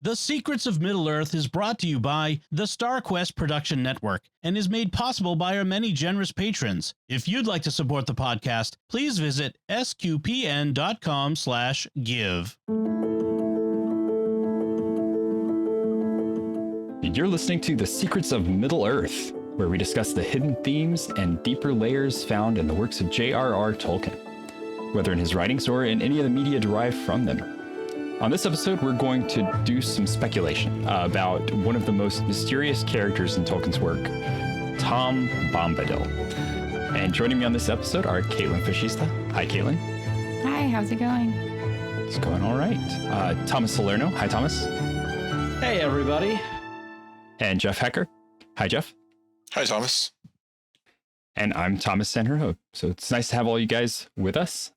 The Secrets of Middle-earth is brought to you by the StarQuest Production Network and is made possible by our many generous patrons. If you'd like to support the podcast, please visit sqpn.com/give. You're listening to The Secrets of Middle-earth, where we discuss the hidden themes and deeper layers found in the works of J.R.R. Tolkien, whether in his writings or in any of the media derived from them. On this episode, we're going to do some speculation about one of the most mysterious characters in Tolkien's work, Tom Bombadil. And joining me on this episode are Kaitlyn Facista. Hi, Kaitlyn. Hi, how's it going? It's going all right. Thomas Salerno. Hi, Thomas. Hey, everybody. And Jeff Haecker. Hi, Jeff. Hi, Thomas. And I'm Thomas Sanjurjo. So it's nice to have all you guys with us.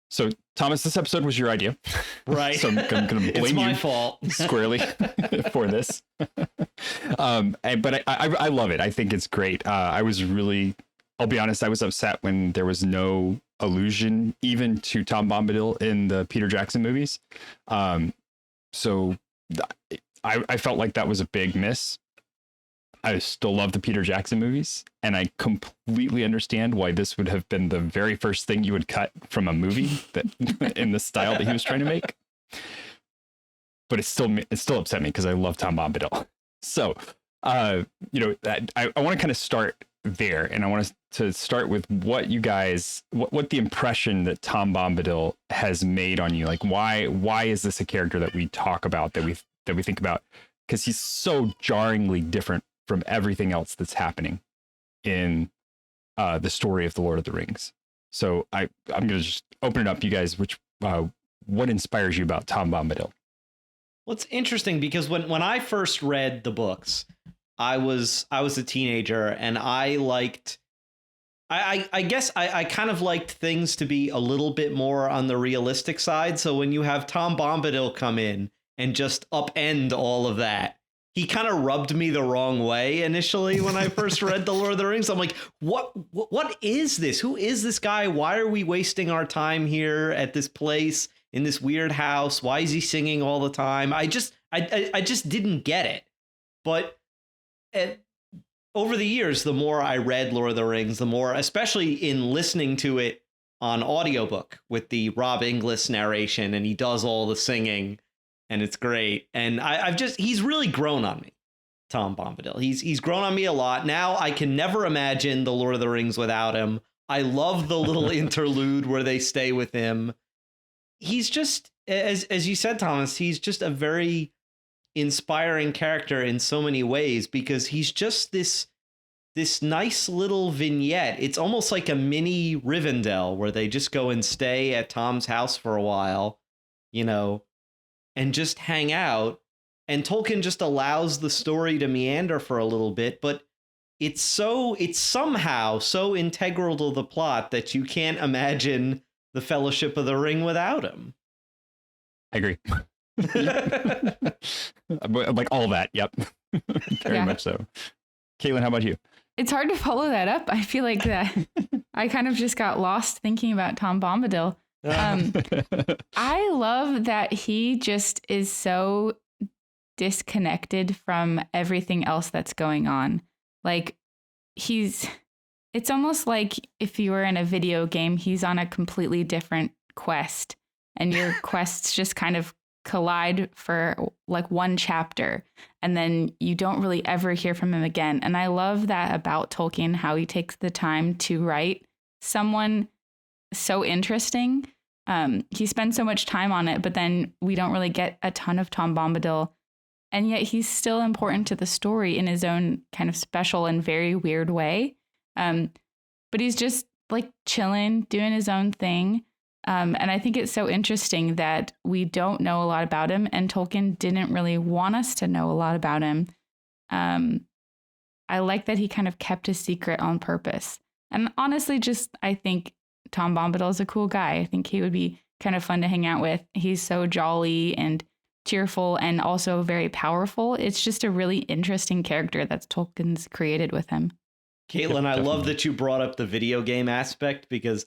So, Thomas, this episode was your idea. Right. So I'm going to blame it's my you fault. squarely for this. But I love it. I think it's great. I'll be honest, I was upset when there was no allusion even to Tom Bombadil in the Peter Jackson movies. So I felt like that was a big miss. I still love the Peter Jackson movies, and I completely understand why this would have been the very first thing you would cut from a movie that in the style that he was trying to make. But it still upset me because I love Tom Bombadil. So, I want to kind of start there, and I want to start with what you guys, what the impression that Tom Bombadil has made on you. Like, why is this a character that we talk about, that we think about? Because he's so jarringly different from everything else that's happening in the story of the Lord of the Rings. So I'm going to just open it up, you guys. What inspires you about Tom Bombadil? Well, it's interesting because when I first read the books, I was a teenager, and I guess I kind of liked things to be a little bit more on the realistic side. So when you have Tom Bombadil come in and just upend all of that, he kind of rubbed me the wrong way initially when I first read The Lord of the Rings. I'm like, what is this? Who is this guy? Why are we wasting our time here at this place in this weird house? Why is he singing all the time? I just didn't get it. But over the years, the more I read Lord of the Rings, the more, especially in listening to it on audiobook with the Rob Inglis narration, and he does all the singing. And it's great. And he's really grown on me, Tom Bombadil. He's grown on me a lot. Now I can never imagine The Lord of the Rings without him. I love the little interlude where they stay with him. He's just, as you said, Thomas, he's just a very inspiring character in so many ways, because he's just this nice little vignette. It's almost like a mini Rivendell where they just go and stay at Tom's house for a while, and just hang out, and Tolkien just allows the story to meander for a little bit, but it's somehow so integral to the plot that you can't imagine the Fellowship of the Ring without him. I agree. Like all that. Yep. Very much so. Kaitlyn, how about you? It's hard to follow that up. I feel like that I kind of just got lost thinking about Tom Bombadil. I love that he just is so disconnected from everything else that's going on. Like, it's almost like if you were in a video game, he's on a completely different quest, and your quests just kind of collide for like one chapter, and then you don't really ever hear from him again. And I love that about Tolkien, how he takes the time to write someone so interesting. He spends so much time on it, but then we don't really get a ton of Tom Bombadil. And yet he's still important to the story in his own kind of special and very weird way. But he's just like chilling, doing his own thing. And I think it's so interesting that we don't know a lot about him, and Tolkien didn't really want us to know a lot about him. I like that he kind of kept his secret on purpose. And honestly, I think Tom Bombadil is a cool guy. I think he would be kind of fun to hang out with. He's so jolly and cheerful and also very powerful. It's just a really interesting character that Tolkien's created with him. Kaitlyn, I love that you brought up the video game aspect, because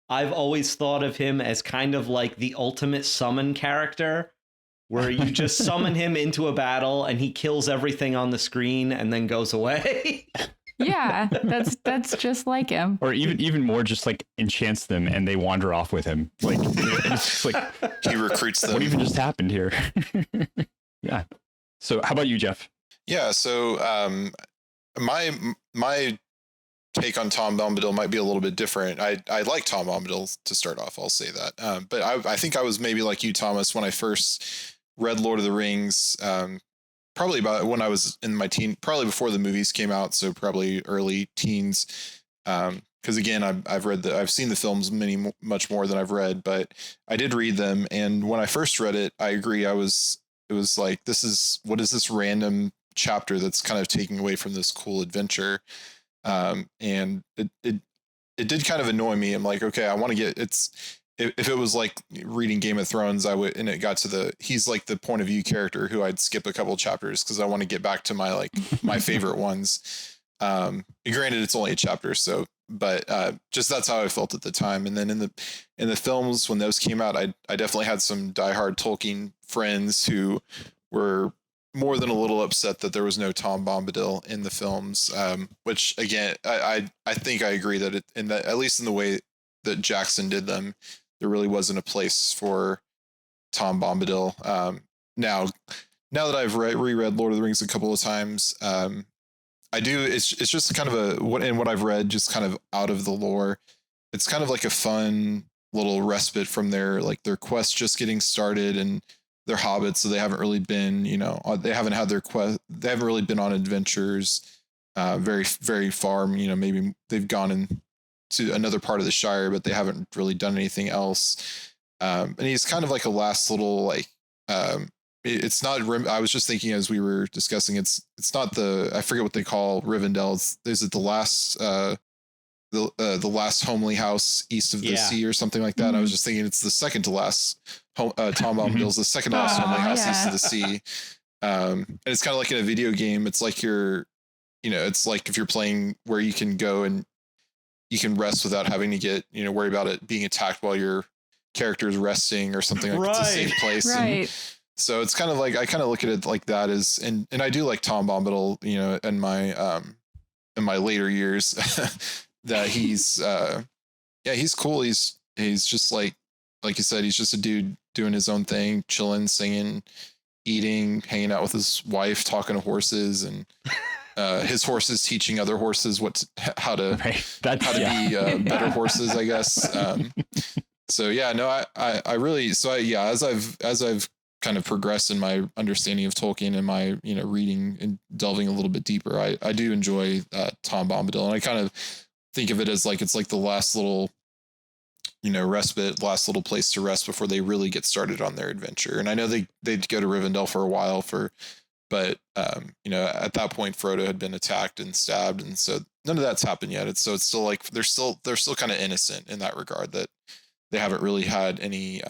I've always thought of him as kind of like the ultimate summon character where you just summon him into a battle and he kills everything on the screen and then goes away. Yeah, that's just like him. Or even more, just like enchants them and they wander off with him. Like it's just like He recruits them. what even just happened here? Yeah. So how about you, Jeff? Yeah, so my take on Tom Bombadil might be a little bit different. I like Tom Bombadil to start off, I'll say that. But I think I was maybe like you, Thomas, when I first read Lord of the Rings, probably about when I was in my probably before the movies came out, so probably early teens. Because again, I've seen the films much more than I've read, but I did read them, and when I first read it, I agree. It was like, what is this random chapter that's kind of taking away from this cool adventure? And it did kind of annoy me. I'm like, okay, I want to get if it was like reading Game of Thrones, I would, and it got to he's like the point of view character who I'd skip a couple of chapters because I want to get back to my my favorite ones. Granted, it's only a chapter, so but just that's how I felt at the time. And then in the films, when those came out, I definitely had some diehard Tolkien friends who were more than a little upset that there was no Tom Bombadil in the films, which again, I think I agree that at least in the way that Jackson did them, there really wasn't a place for Tom Bombadil. Now that I've reread Lord of the Rings a couple of times, I do. It's just kind of what I've read, just kind of out of the lore. It's kind of like a fun little respite from their quest just getting started, and they're hobbits, so they haven't really been, they haven't had their quest. They haven't really been on adventures very, very far. Maybe they've gone into another part of the Shire, but they haven't really done anything else. And he's kind of like a last little it's not. I was just thinking as we were discussing, it's not I forget what they call Rivendell. Is it the last the last homely house east of the sea or something like that? Mm-hmm. I was just thinking it's the second to last. Tom Bombadil's the second to last homely house east of the sea. And it's kind of like in a video game. It's like it's like if you're playing where you can go and you can rest without having to get worry about it being attacked while your character is resting or something. Like it's a safe place. Right. And so it's kind of like I kind of look at it like that as and I do like Tom Bombadil, in my later years. That he's he's cool. He's just like you said, he's just a dude doing his own thing, chilling, singing, eating, hanging out with his wife, talking to horses, and his horses teaching other horses how to be better horses, I guess. So yeah, no, I really, as I've kind of progressed in my understanding of Tolkien and my reading and delving a little bit deeper, I do enjoy Tom Bombadil, and I kind of think of it as like it's like the last little respite, last little place to rest before they really get started on their adventure. And I know they'd go to Rivendell for a while but at that point Frodo had been attacked and stabbed, and so none of that's happened yet. It's still like they're still kind of innocent in that regard, that they haven't really had any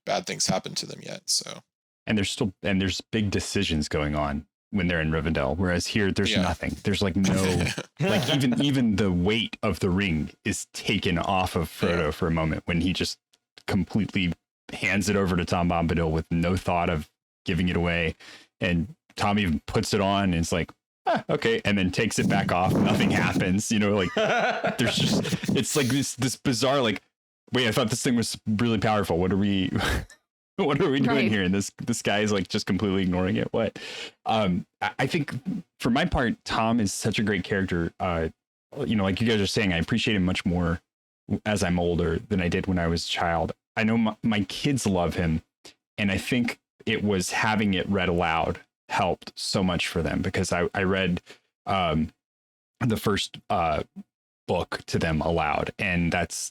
bad things happen to them yet. So and there's big decisions going on when they're in Rivendell, whereas here there's nothing. There's like no like even the weight of the ring is taken off of Frodo for a moment when he just completely hands it over to Tom Bombadil with no thought of giving it away, and Tom even puts it on and it's like, okay, and then takes it back off. Nothing happens, like there's just, it's like this bizarre, like, wait, I thought this thing was really powerful. What are we doing here? And this guy is like just completely ignoring it. What? I think for my part, Tom is such a great character. Like you guys are saying, I appreciate him much more as I'm older than I did when I was a child. I know my kids love him, and I think it was having it read aloud helped so much for them, because I read the first book to them aloud, and that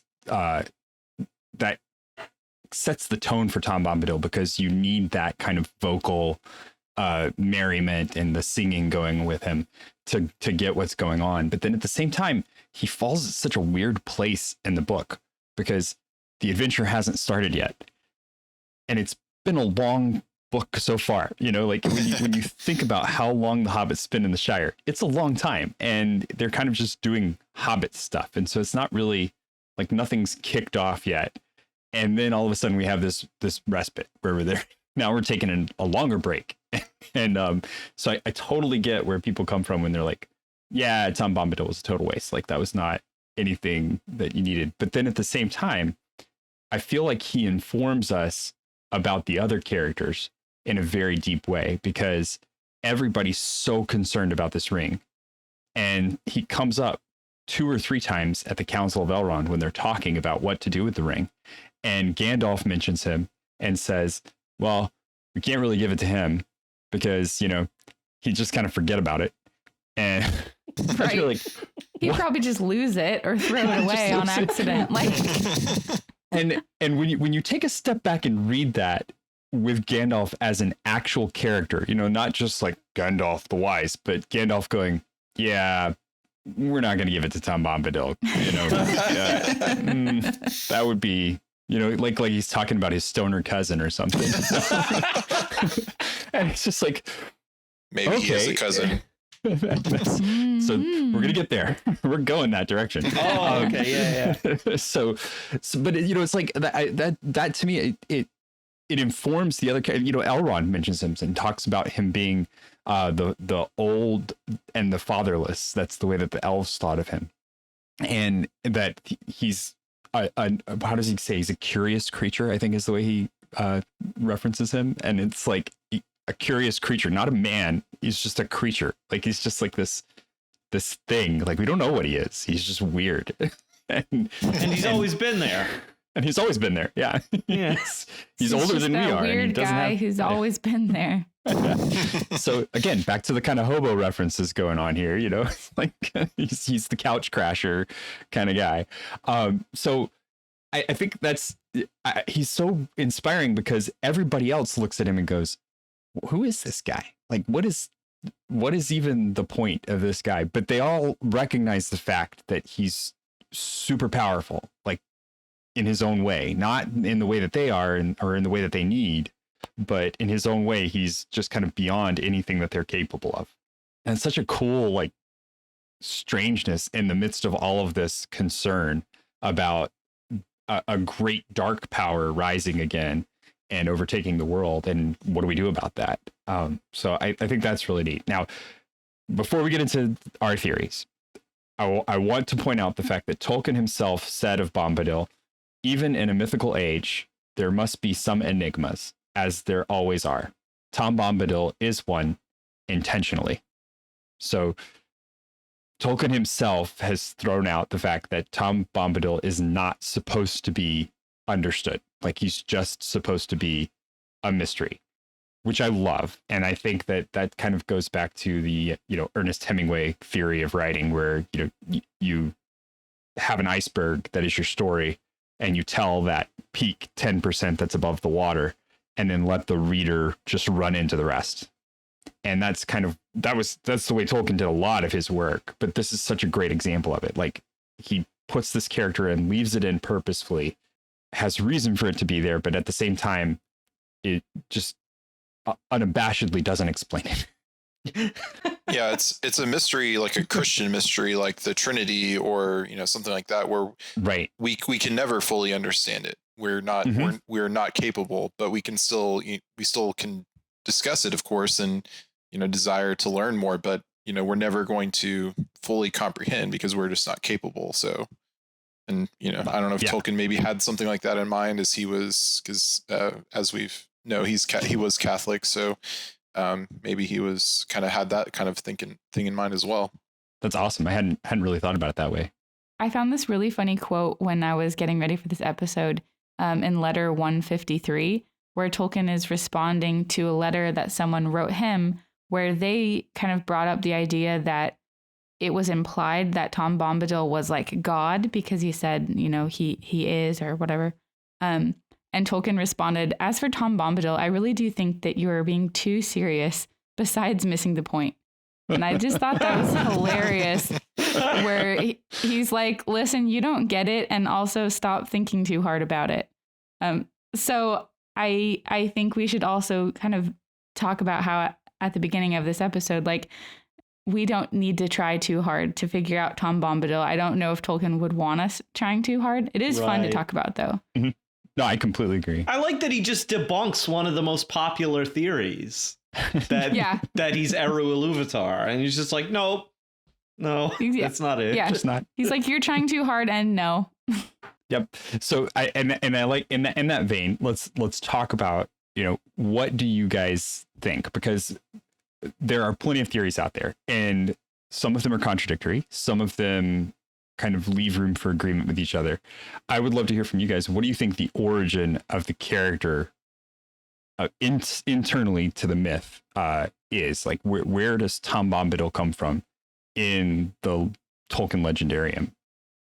sets the tone for Tom Bombadil, because you need that kind of vocal merriment and the singing going with him to get what's going on. But then at the same time, he falls at such a weird place in the book because the adventure hasn't started yet, and it's been a long book so far. Like when you think about how long the Hobbits been in the Shire, it's a long time, and they're kind of just doing Hobbit stuff, and so it's not really like nothing's kicked off yet. And then all of a sudden we have this respite where now we're taking a longer break. And so I totally get where people come from when they're like, yeah, Tom Bombadil was a total waste. Like that was not anything that you needed. But then at the same time, I feel like he informs us about the other characters in a very deep way, because everybody's so concerned about this ring. And he comes up 2 or 3 times at the Council of Elrond when they're talking about what to do with the ring. And Gandalf mentions him and says, well, we can't really give it to him because, you know, he just kind of forget about it. And right. you're like, he'd probably just lose it or throw it away on accident. Like, and when you take a step back and read that with Gandalf as an actual character, you know, not just like Gandalf the Wise, but Gandalf going, yeah, we're not going to give it to Tom Bombadil. You know, that would be, you know, like he's talking about his stoner cousin or something. And it's just like, maybe he is a cousin. So we're gonna get there. We're going that direction. Oh, okay, yeah. So, but you know, it's like that to me, it informs the other. You know, Elrond mentions him and talks about him being the old and the fatherless. That's the way that the elves thought of him, and that he's how does he say, he's a curious creature, I think is the way he references him. And it's like a curious creature, not a man. He's just a creature. Like he's just like this thing. Like we don't know what he is. He's just weird. and he's always been there. And he's always been there. Yeah. Yes. He's older than we are. Weird and he doesn't guy have, who's always been there. So again, back to the kind of hobo references going on here, you know, like he's the couch crasher kind of guy. So I think he's so inspiring because everybody else looks at him and goes, who is this guy? Like, what is even the point of this guy? But they all recognize the fact that he's super powerful, like in his own way, not in the way that they are or in the way that they need, but in his own way, he's just kind of beyond anything that they're capable of. And it's such a cool, like, strangeness in the midst of all of this concern about a great dark power rising again and overtaking the world. And what do we do about that? So I think that's really neat. Now, before we get into our theories, I want to point out the fact that Tolkien himself said of Bombadil, even in a mythical age, there must be some enigmas, as there always are. Tom Bombadil is one intentionally. So Tolkien himself has thrown out the fact that Tom Bombadil is not supposed to be understood. Like he's just supposed to be a mystery, which I love. And I think that kind of goes back to the, you know, Ernest Hemingway theory of writing, where, you know, you have an iceberg that is your story and you tell that peak 10% that's above the water and then let the reader just run into the rest. And that's kind of, that's the way Tolkien did a lot of his work. But this is such a great example of it. Like he puts this character in, leaves it in purposefully, has reason for it to be there, but at the same time, it just unabashedly doesn't explain it. Yeah, it's a mystery, like a Christian mystery, like the Trinity or, you know, something like that, where right we can never fully understand it. We're not we're not capable, but we still can discuss it, of course, and, you know, desire to learn more, but, you know, we're never going to fully comprehend because we're just not capable. So, and, you know, I don't know if Tolkien maybe had something like that in mind, as he was, because as he was Catholic, so maybe he was kind of had that kind of thing in mind as well. That's awesome. I hadn't really thought about it that way. I found this really funny quote when I was getting ready for this episode, in letter 153, where Tolkien is responding to a letter that someone wrote him, where they kind of brought up the idea that it was implied that Tom Bombadil was like God, because he said, you know, he is, or whatever. And Tolkien responded, "As for Tom Bombadil, I really do think that you are being too serious, besides missing the point." And I just thought that was hilarious, where he's like, listen, you don't get it, and also stop thinking too hard about it. So I think we should also kind of talk about how at the beginning of this episode, like, we don't need to try too hard to figure out Tom Bombadil. I don't know if Tolkien would want us trying too hard. It is fun to talk about, though. Mm-hmm. No, I completely agree. I like that he just debunks one of the most popular theories that that he's Eru Iluvatar, and he's just like, no, that's not it. Yeah, Just not. he's like, you're trying too hard, and no. Yep. So I like in that vein, let's talk about, what do you guys think? Because there are plenty of theories out there, and some of them are contradictory. Some of them kind of leave room for agreement with each other. I would love to hear from you guys. What do you think the origin of the character internally to the myth is? Like, where does Tom Bombadil come from in the Tolkien Legendarium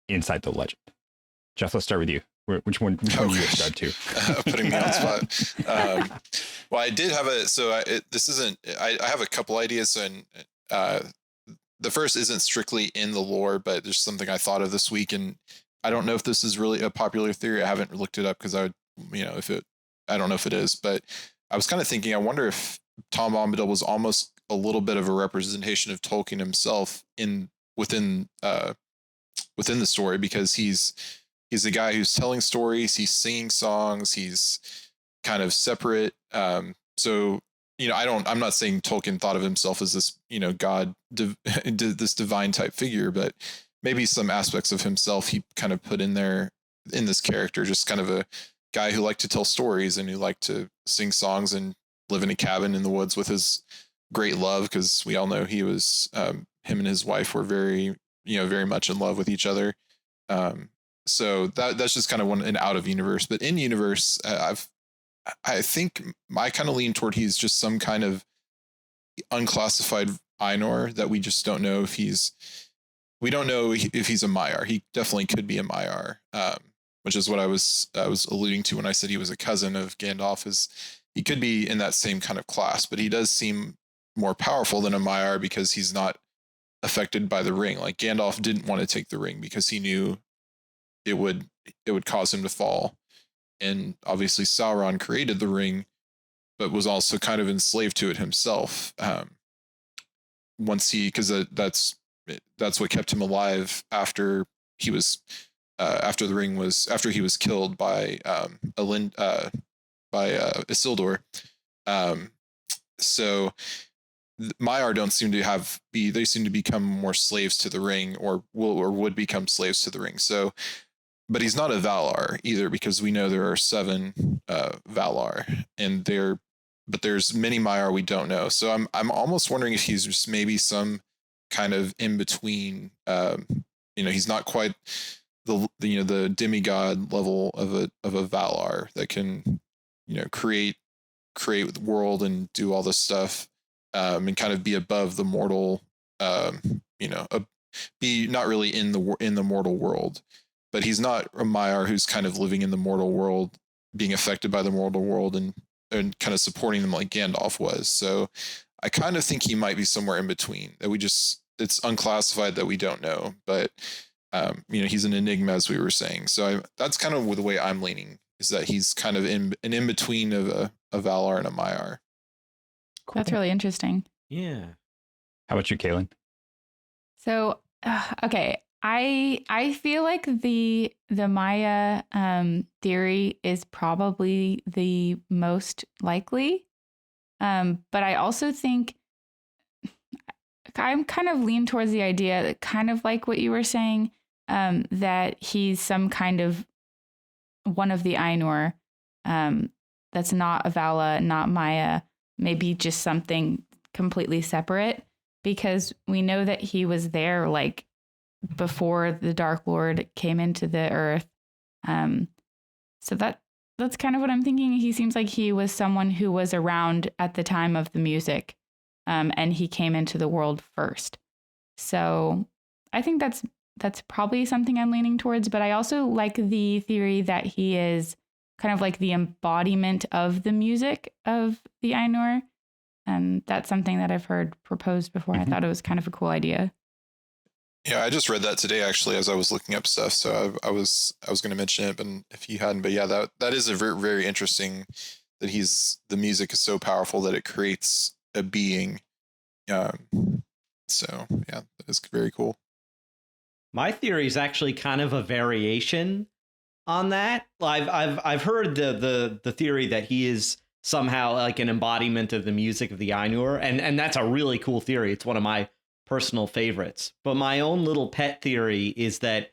inside the legend? Jeff, let's start with you. Which one do you subscribe to? Putting me on spot. Well, I did have I have a couple ideas, and the first isn't strictly in the lore, but there's something I thought of this week, and I don't know if this is really a popular theory. I haven't looked it up because I don't know if it is, but I was kind of thinking, I wonder if Tom Bombadil was almost a little bit of a representation of Tolkien himself within the story, because he's the guy who's telling stories, he's singing songs, he's kind of separate. So, I'm not saying Tolkien thought of himself as this, God, this divine type figure, but maybe some aspects of himself he kind of put in there in this character, just kind of a guy who liked to tell stories and who liked to sing songs and live in a cabin in the woods with his great love, because we all know he was, him and his wife were very much in love with each other. So that's just kind of an out of universe, but in universe, I think I kind of lean toward he's just some kind of unclassified Ainur that we just don't know if we don't know if he's a Maiar. He definitely could be a Maiar, which is what I was alluding to when I said he was a cousin of Gandalf. Is he could be in that same kind of class, but he does seem more powerful than a Maiar because he's not affected by the ring. Like Gandalf didn't want to take the ring because he knew it would cause him to fall. And obviously Sauron created the ring, but was also kind of enslaved to it himself. Because that's what kept him alive after he was after he was killed by Isildur. So Maiar don't seem to they seem to become more slaves to the ring, or would become slaves to the ring. So, but he's not a Valar either, because we know there are 7 Valar, and but there's many Maiar we don't know. So I'm almost wondering if he's just maybe some kind of in between. He's not quite the demigod level of a Valar that can create the world and do all this stuff, and kind of be above the mortal, be not really in the mortal world. But he's not a Maiar who's kind of living in the mortal world, being affected by the mortal world and kind of supporting them like Gandalf was. So I kind of think he might be somewhere in between, that it's unclassified, that we don't know. But, he's an enigma, as we were saying. So that's kind of the way I'm leaning, is that he's kind of in between of a Valar and a Maiar. Cool. That's really interesting. Yeah. How about you, Kaitlyn? So, okay. I feel like the Maya theory is probably the most likely, but I also think I'm kind of lean towards the idea, kind of like what you were saying, that he's some kind of one of the Ainur, that's not a Vala, not Maya, maybe just something completely separate, because we know that he was there like before the Dark Lord came into the earth. So that's kind of what I'm thinking. He seems like he was someone who was around at the time of the music, and he came into the world first. So I think that's probably something I'm leaning towards, but I also like the theory that he is kind of like the embodiment of the music of the Ainur. And that's something that I've heard proposed before. I thought it was kind of a cool idea. Yeah, I just read that today, actually, as I was looking up stuff. So I was going to mention it, but if you hadn't, but yeah, that is a very, very interesting, that the music is so powerful that it creates a being. So yeah, that is very cool. My theory is actually kind of a variation on that. I've heard the theory that he is somehow like an embodiment of the music of the Ainur, and that's a really cool theory. It's one of my personal favorites. But my own little pet theory is that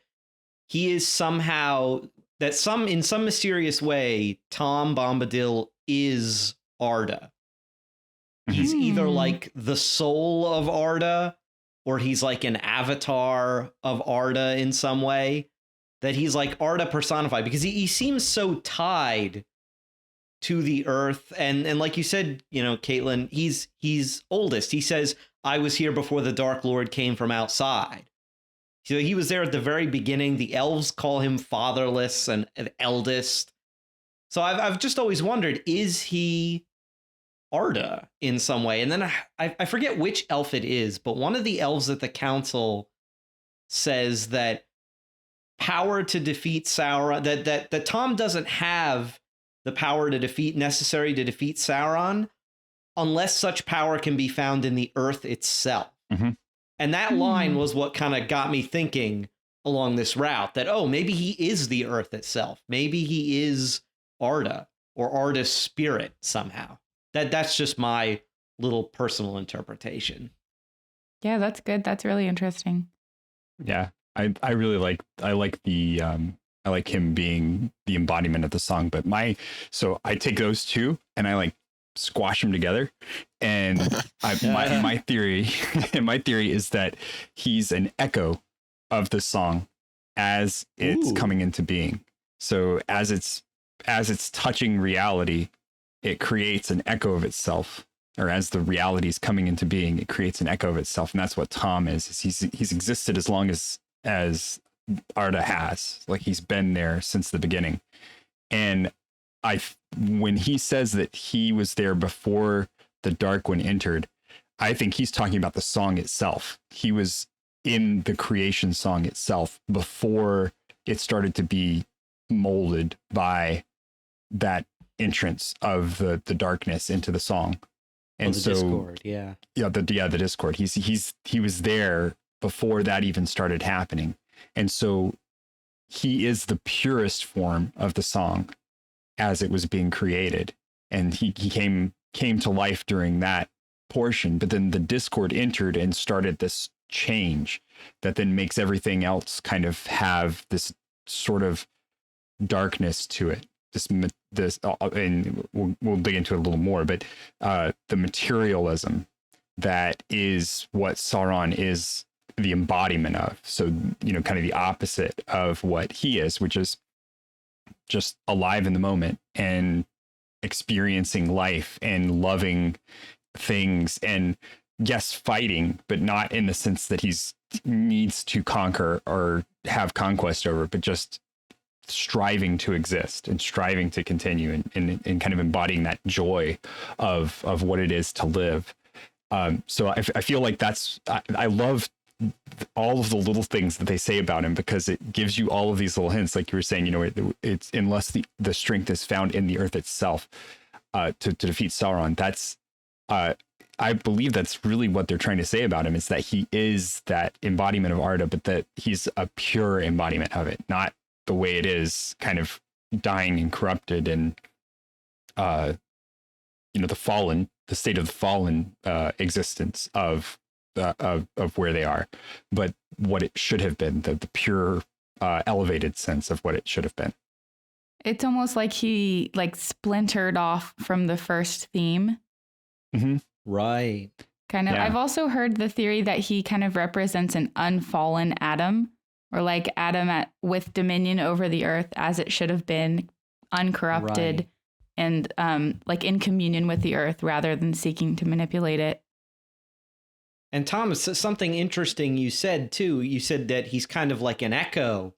he is somehow in some mysterious way, Tom Bombadil is Arda. He's either like the soul of Arda, or he's like an avatar of Arda in some way. That he's like Arda personified, because he seems so tied to the earth. And like you said, you know, Kaitlyn, he's oldest. He says, I was here before the Dark Lord came from outside. So he was there at the very beginning. The elves call him fatherless and eldest. So I've just always wondered, is he Arda in some way? And then I forget which elf it is, but one of the elves at the council says that power to defeat Sauron, that Tom doesn't have the power to defeat necessary to defeat Sauron unless such power can be found in the earth itself. Mm-hmm. And that line was what kind of got me thinking along this route that, oh, maybe he is the earth itself. Maybe he is Arda or Arda's spirit somehow. That's just my little personal interpretation. Yeah, that's good. That's really interesting. Yeah. I really like I like him being the embodiment of the song, but so I take those two and I like squash them together, and my theory is that he's an echo of the song as it's coming into being. So as it's touching reality, it creates an echo of itself, or as the reality is coming into being, it creates an echo of itself. And that's what Tom is he's existed as long as Arda has. Like, he's been there since the beginning. And when he says that he was there before the Dark One entered, I think he's talking about the song itself. He was in the creation song itself before it started to be molded by that entrance of the darkness into the song. And the so Discord, the Discord. He was there before that even started happening. And so he is the purest form of the song as it was being created. And he came to life during that portion, but then the Discord entered and started this change that then makes everything else kind of have this sort of darkness to it. And we'll dig into it a little more, but the materialism that is what Sauron is the embodiment of. So, you know, kind of the opposite of what he is, which is just alive in the moment and experiencing life and loving things, and yes, fighting, but not in the sense that he's needs to conquer or have conquest over, but just striving to exist and striving to continue and kind of embodying that joy of what it is to live. So I feel like I love all of the little things that they say about him, because it gives you all of these little hints. Like you were saying, you know, it's unless the strength is found in the earth itself to defeat Sauron. That's I believe that's really what they're trying to say about him, is that he is that embodiment of Arda, but that he's a pure embodiment of it, not the way it is kind of dying and corrupted and you know, the state of the fallen existence of where they are, but what it should have been, the pure elevated sense of what it should have been. It's almost like he splintered off from the first theme. Mm-hmm. Right. Kind of. Yeah. I've also heard the theory that he kind of represents an unfallen Adam, or like Adam with dominion over the earth as it should have been, uncorrupted, right, and like in communion with the earth rather than seeking to manipulate it. And Thomas, something interesting you said too. You said that he's kind of like an echo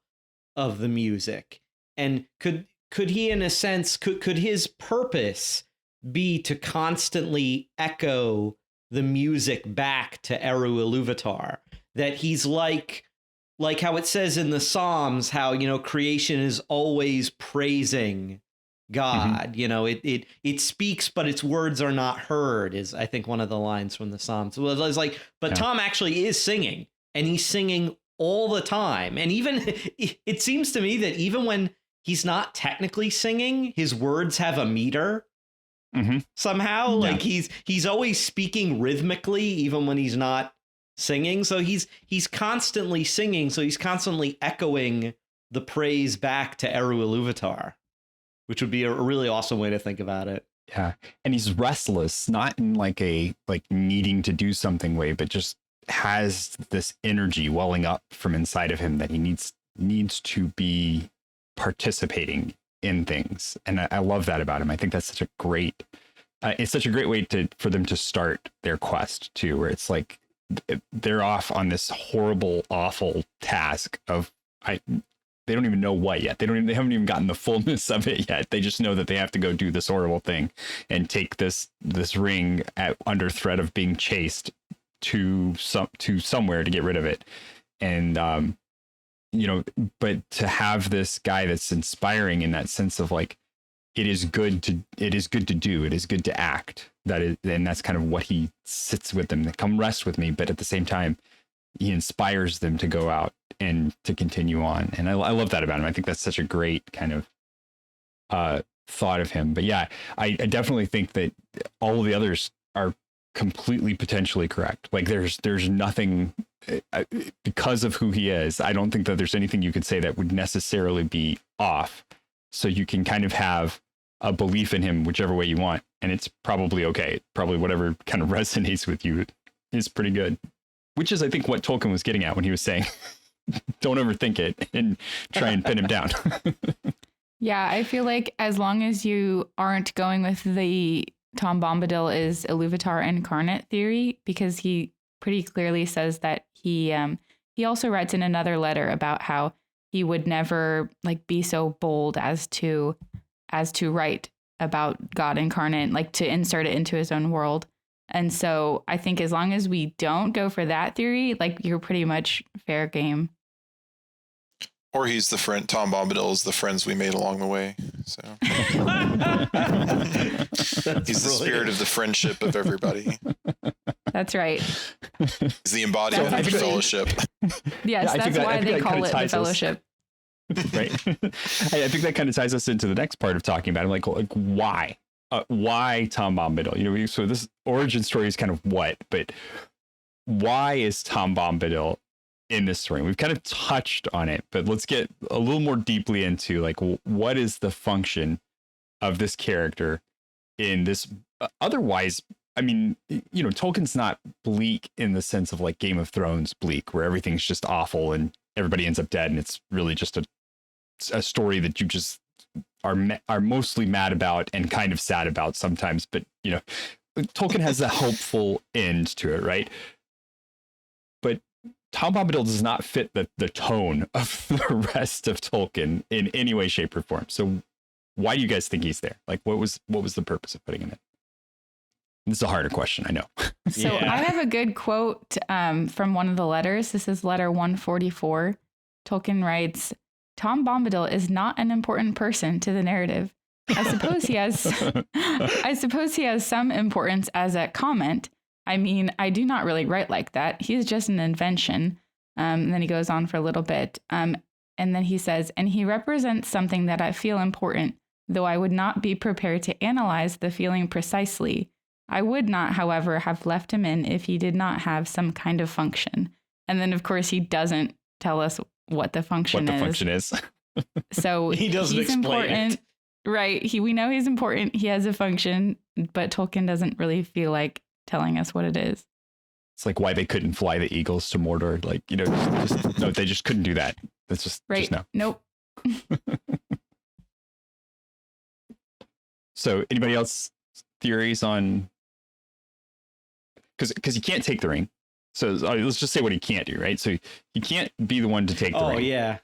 of the music. And could he, in a sense, could his purpose be to constantly echo the music back to Eru Ilúvatar? That he's like how it says in the Psalms, how, you know, creation is always praising God. Mm-hmm. You know, it speaks, but its words are not heard, is I think one of the lines from the Psalms. Well, it's like, but yeah, Tom actually is singing, and he's singing all the time. And even it seems to me that even when he's not technically singing. His words have a meter. Mm-hmm. Somehow, Yeah. like he's always speaking rhythmically, even when he's not singing. So he's constantly singing. So he's constantly echoing the praise back to Eru Iluvatar, which would be a really awesome way to think about it. Yeah, and he's restless, not in like a needing to do something way, but just has this energy welling up from inside of him that he needs to be participating in things, and I love that about him. I think that's such a great, it's such a great way for them to start their quest too, where it's like they're off on this horrible, awful task of they don't even know what yet. They haven't even gotten the fullness of it yet. They just know that they have to go do this horrible thing and take this ring under threat of being chased to somewhere to get rid of it. And but to have this guy that's inspiring in that sense of like, it is good to do, it is good to act. And that's kind of what he sits with them. They come rest with me, but at the same time, he inspires them to go out and to continue on. And I love that about him. I think that's such a great kind of thought of him. But yeah, I definitely think that all of the others are completely potentially correct. Like there's nothing because of who he is. I don't think that there's anything you could say that would necessarily be off. So you can kind of have a belief in him whichever way you want. And it's probably okay. Probably whatever kind of resonates with you is pretty good. Which is, I think, what Tolkien was getting at when he was saying, don't overthink it and try and pin him down. Yeah, I feel like as long as you aren't going with the Tom Bombadil is Iluvatar incarnate theory, because he pretty clearly says that he also writes in another letter about how he would never like be so bold as to write about God incarnate, like to insert it into his own world. And so I think as long as we don't go for that theory, like you're pretty much fair game. Or he's the friend. Tom Bombadil is the friends we made along the way. So he's the spirit of the friendship of everybody. That's right. He's the embodiment of the fellowship. Yes, that's why they call it the fellowship. Right. I think that kind of ties us into the next part of talking about him. Like why? Why Tom Bombadil? So this origin story is kind of what, but why is Tom Bombadil in this story? We've kind of touched on it, but let's get a little more deeply into like, what is the function of this character in this otherwise, I mean, Tolkien's not bleak in the sense of like Game of Thrones bleak, where everything's just awful and everybody ends up dead. And it's really just a story that you just are mostly mad about and kind of sad about sometimes, but Tolkien has a hopeful end to it, right? But Tom Bombadil does not fit the tone of the rest of Tolkien in any way, shape, or form. So why do you guys think he's there? Like, what was the purpose of putting him in? This is a harder question, I know. So I have a good quote from one of the letters. This is letter 144. Tolkien writes, Tom Bombadil is not an important person to the narrative. I suppose he has some importance as a comment. I mean, I do not really write like that. He's just an invention. And then he goes on for a little bit. And then he says, and he represents something that I feel important, though I would not be prepared to analyze the feeling precisely. I would not, however, have left him in if he did not have some kind of function. And then, of course, he doesn't tell us what the function is. So he doesn't he's explain important, it. Right? We know he's important. He has a function, but Tolkien doesn't really feel like telling us what it is. It's like why they couldn't fly the eagles to Mordor. Like, no, they just couldn't do that. That's just right. Just no. Nope. So anybody else theories on, because he can't take the ring. So let's just say what he can't do, right? So he can't be the one to take the ring. Oh, yeah.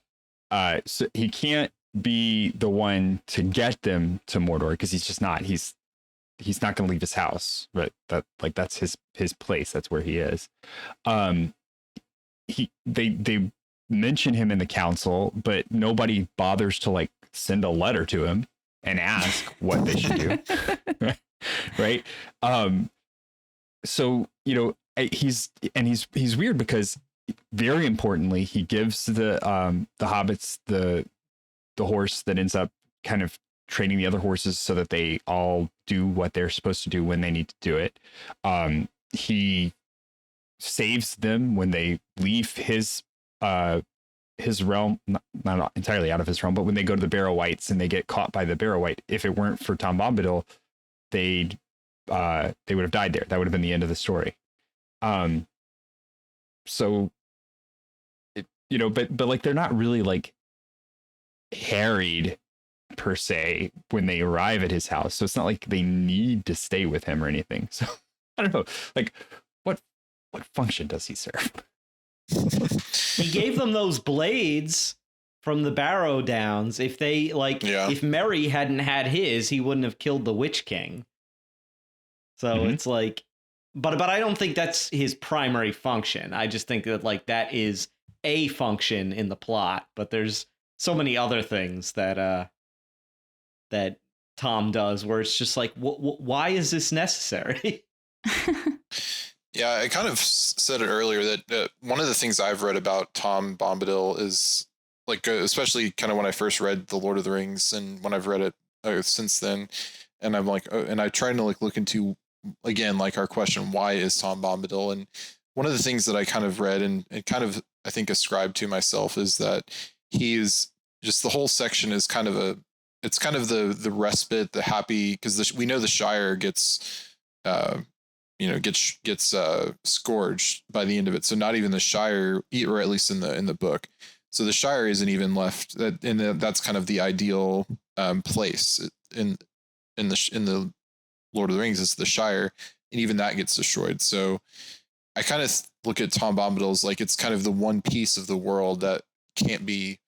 So he can't be the one to get them to Mordor because he's just not. He's not going to leave his house, but that's his place. That's where he is. They mention him in the council, but nobody bothers to like send a letter to him and ask what they should do. Right. So, he's weird because very importantly, he gives the hobbits the the horse that ends up kind of training the other horses so that they all do what they're supposed to do when they need to do it. He saves them when they leave his realm, not entirely out of his realm, but when they go to the Barrow Wights and they get caught by the Barrow Wight. If it weren't for Tom Bombadil, they would have died there. That would have been the end of the story. So, but like they're not really like harried per se when they arrive at his house. So it's not like they need to stay with him or anything. So I don't know, like what function does he serve? He gave them those blades from the Barrow Downs. If they if Merry hadn't had his, he wouldn't have killed the Witch King. So it's like, but I don't think that's his primary function. I just think that like that is a function in the plot, but there's so many other things that that Tom does where it's just like, why is this necessary? Yeah, I kind of said it earlier that one of the things I've read about Tom Bombadil is like, especially kind of when I first read The Lord of the Rings and when I've read it since then, and I'm like, and I tried to like look into again like our question, why is Tom Bombadil? And one of the things that I kind of read and kind of I think ascribed to myself is that he is just the whole section is kind of it's kind of the respite, the happy, because we know the Shire gets scourged by the end of it. So not even the Shire, or at least in the book. So the Shire isn't even left. That's kind of the ideal place in the Lord of the Rings is the Shire, and even that gets destroyed. So I kind of look at Tom Bombadil as like it's kind of the one piece of the world that can't be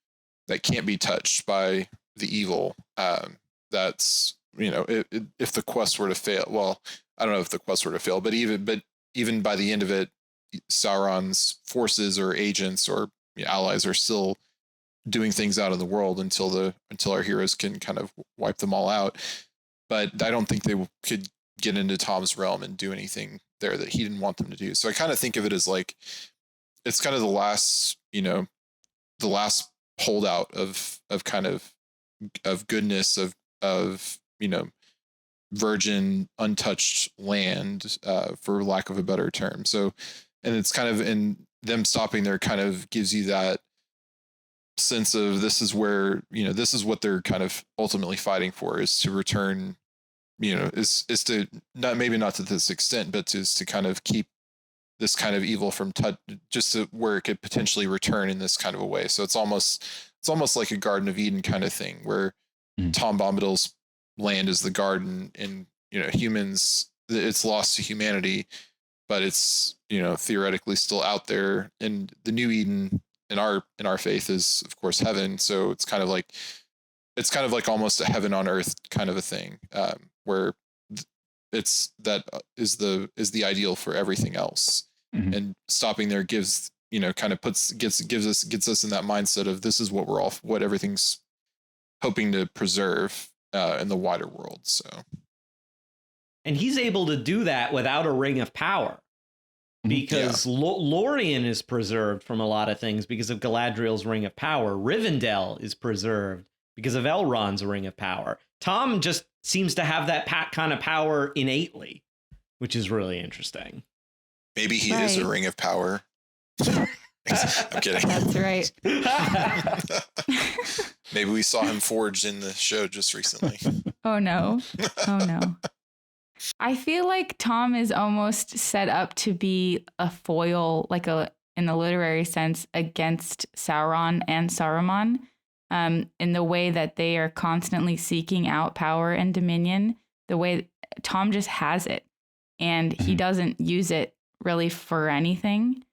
touched by the evil. That's if the quest were to fail. Well, I don't know if the quest were to fail, but even by the end of it, Sauron's forces or agents or allies are still doing things out in the world until our heroes can kind of wipe them all out. But I don't think they could get into Tom's realm and do anything there that he didn't want them to do. So I kind of think of it as like it's kind of the last holdout of kind of goodness of virgin untouched land, for lack of a better term. So, and it's kind of in them stopping there kind of gives you that sense of this is where, this is what they're kind of ultimately fighting for, is to return, is to not to this extent, but to kind of keep this kind of evil from just to where it could potentially return in this kind of a way. So it's almost like a Garden of Eden kind of thing where Tom Bombadil's land is the garden, and humans, it's lost to humanity, but it's theoretically still out there. And the new Eden in our faith is of course heaven. So it's kind of like almost a heaven on earth kind of a thing, where it's that is the ideal for everything else. And stopping there gives kind of gets us in that mindset of this is what everything's hoping to preserve in the wider world. So, and he's able to do that without a ring of power, because Lorien is preserved from a lot of things because of Galadriel's ring of power. Rivendell is preserved because of Elrond's ring of power. Tom just seems to have that kind of power innately, which is really interesting. Maybe he is a ring of power. I'm kidding. That's right. Maybe we saw him forged in the show just recently. Oh no. I feel like Tom is almost set up to be a foil, in the literary sense, against Sauron and Saruman, in the way that they are constantly seeking out power and dominion. The way Tom just has it, and he doesn't use it really for anything.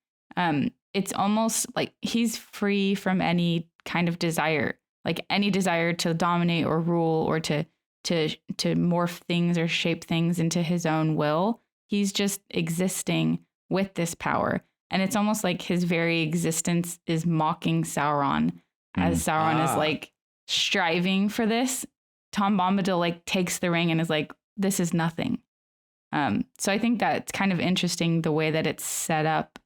It's almost like he's free from any kind of desire, like any desire to dominate or rule or to morph things or shape things into his own will. He's just existing with this power. And it's almost like his very existence is mocking Sauron, as Sauron is like striving for this. Tom Bombadil like takes the ring and is like, this is nothing. So I think that's kind of interesting, the way that it's set up.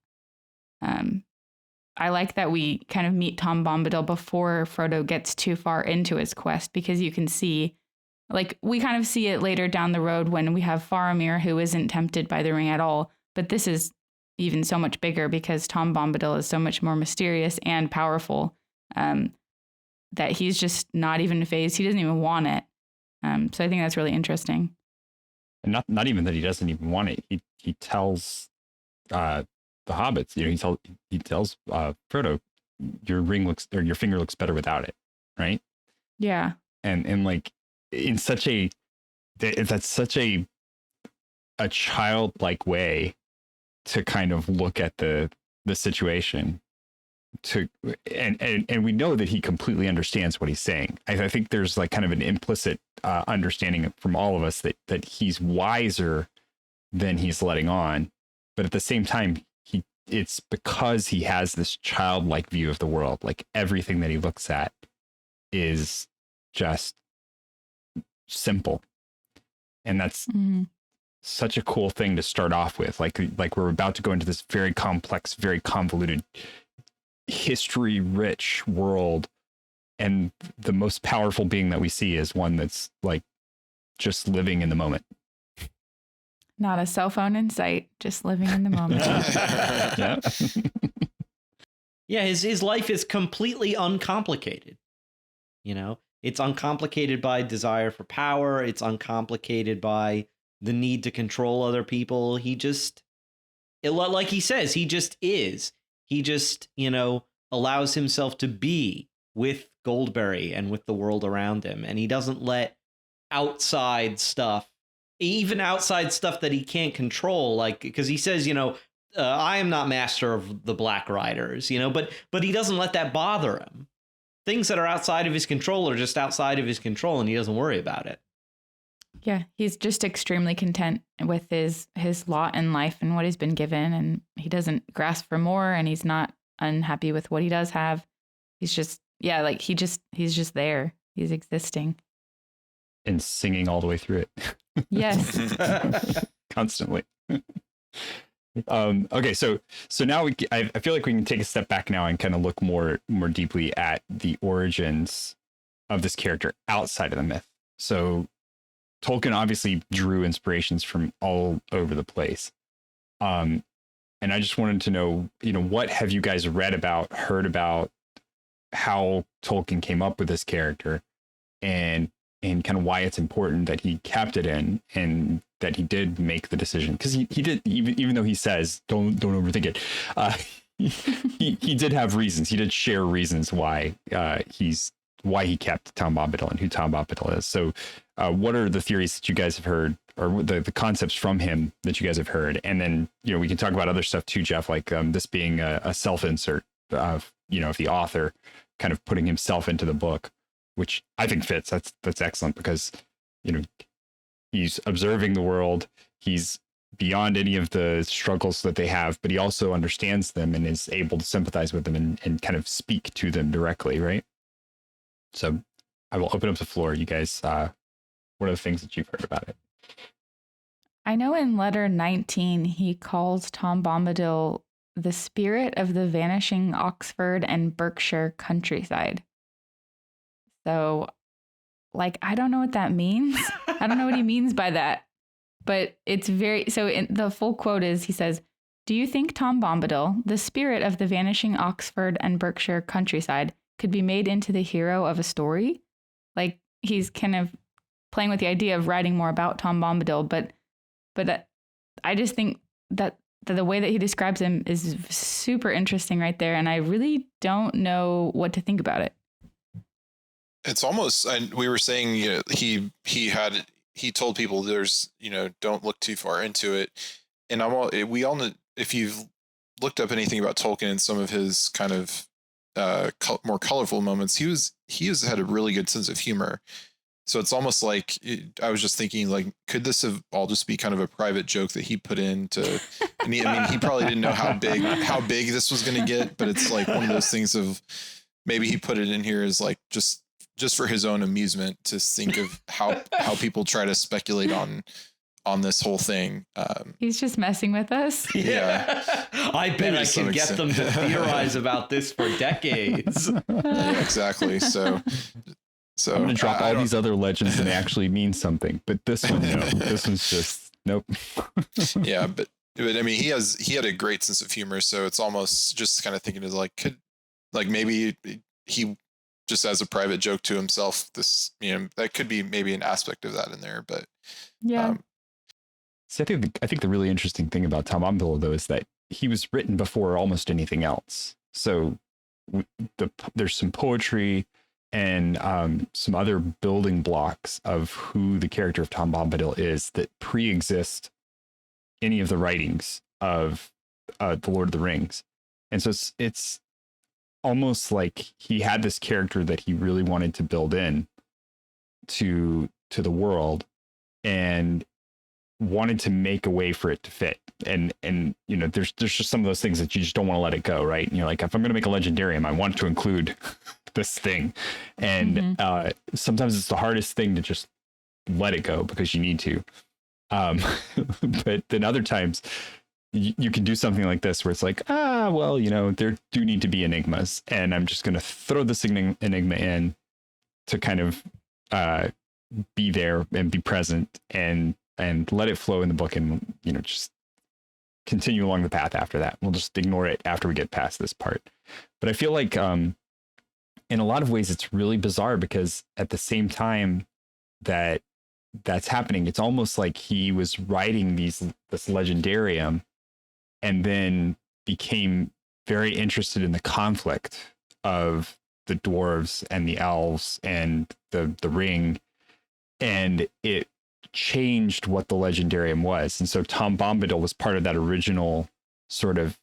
I like that we kind of meet Tom Bombadil before Frodo gets too far into his quest, because you can see, like, we kind of see it later down the road when we have Faramir, who isn't tempted by the ring at all. But this is even so much bigger because Tom Bombadil is so much more mysterious and powerful, that he's just not even phased. He doesn't even want it. So I think that's really interesting. And not even that he doesn't even want it. He tells the hobbits, he tells Frodo, your finger looks better without it, right? Yeah. And like in such that's such a childlike way to kind of look at the situation, and we know that he completely understands what he's saying. I think there's like kind of an implicit understanding from all of us that he's wiser than he's letting on, but at the same time, it's because he has this childlike view of the world. Like everything that he looks at is just simple, and that's such a cool thing to start off with. Like we're about to go into this very complex, very convoluted, history-rich world, and the most powerful being that we see is one that's like just living in the moment. Not a cell phone in sight, just living in the moment. Yeah. Yeah, his life is completely uncomplicated. It's uncomplicated by desire for power. It's uncomplicated by the need to control other people. Like he says, he just is. He just, allows himself to be with Goldberry and with the world around him. And he doesn't let outside stuff, even outside stuff that he can't control, like, because he says, I am not master of the Black Riders, but he doesn't let that bother him. Things that are outside of his control are just outside of his control, and he doesn't worry about it. Yeah, he's just extremely content with his lot in life and what he's been given, and he doesn't grasp for more, and he's not unhappy with what he does have. He's just, he's just there. He's existing. And singing all the way through it. Yes. Constantly. Okay, so now I feel like we can take a step back now and kind of look more deeply at the origins of this character outside of the myth. So Tolkien obviously drew inspirations from all over the place. And I just wanted to know, what have you guys read about, heard about, how Tolkien came up with this character, and kind of why it's important that he kept it in, and that he did make the decision, because he did, even though he says don't overthink it, he did have reasons. He did share reasons why he kept Tom Bombadil and who Tom Bombadil is. So what are the theories that you guys have heard, or the concepts from him that you guys have heard? And then we can talk about other stuff too, Jeff, like this being a self-insert of of the author kind of putting himself into the book, which I think fits. That's excellent, because he's observing the world. He's beyond any of the struggles that they have, but he also understands them and is able to sympathize with them and kind of speak to them directly, right? So I will open up the floor. You guys, what are the things that you've heard about it? I know in letter 19, he calls Tom Bombadil the spirit of the vanishing Oxford and Berkshire countryside. So, I don't know what that means. I don't know what he means by that. But it's the full quote is, he says, "Do you think Tom Bombadil, the spirit of the vanishing Oxford and Berkshire countryside, could be made into the hero of a story?" Like, he's kind of playing with the idea of writing more about Tom Bombadil, but I just think that the way that he describes him is super interesting right there, and I really don't know what to think about it. It's almost, and we were saying, he told people there's, don't look too far into it. And we all know, if you've looked up anything about Tolkien and some of his kind of more colorful moments, he has had a really good sense of humor. So it's almost like, I was just thinking, like, could this have all just be kind of a private joke that he put into, and he probably didn't know how big this was going to get, but it's like one of those things of, maybe he put it in here as like, just for his own amusement, to think of how people try to speculate on on this whole thing. He's just messing with us. Yeah. I bet Maybe I to some can get them to extent. theorize about this for decades. Yeah, exactly. So I'm gonna drop I all don't- these other legends and they actually mean something, but this one, no. This one's just nope. Yeah, but I mean, he had a great sense of humor, so it's almost just kind of thinking is like, could like maybe he just as a private joke to himself, this, you know, that could be maybe an aspect of that in there, but Yeah. See, I think the really interesting thing about Tom Bombadil, though, is that he was written before almost anything else. So there's some poetry and some other building blocks of who the character of Tom Bombadil is that pre-exist any of the writings of the Lord of the Rings. And so it's almost like he had this character that he really wanted to build in to the world and wanted to make a way for it to fit. And you know, there's just some of those things that you just don't want to let it go, right? And you're like, if I'm going to make a Legendarium, I want to include this thing. And sometimes it's the hardest thing to just let it go because you need to. But then other times you can do something like this where it's like, well, you know, there do need to be enigmas, and I'm just going to throw this enigma in to kind of be there and be present and let it flow in the book, and, you know, just continue along the path after that. We'll just ignore it after we get past this part. But I feel like in a lot of ways it's really bizarre, because at the same time that's happening, it's almost like he was writing this Legendarium and then became very interested in the conflict of the dwarves and the elves and the ring, and it changed what the Legendarium was. And so Tom Bombadil was part of that original sort of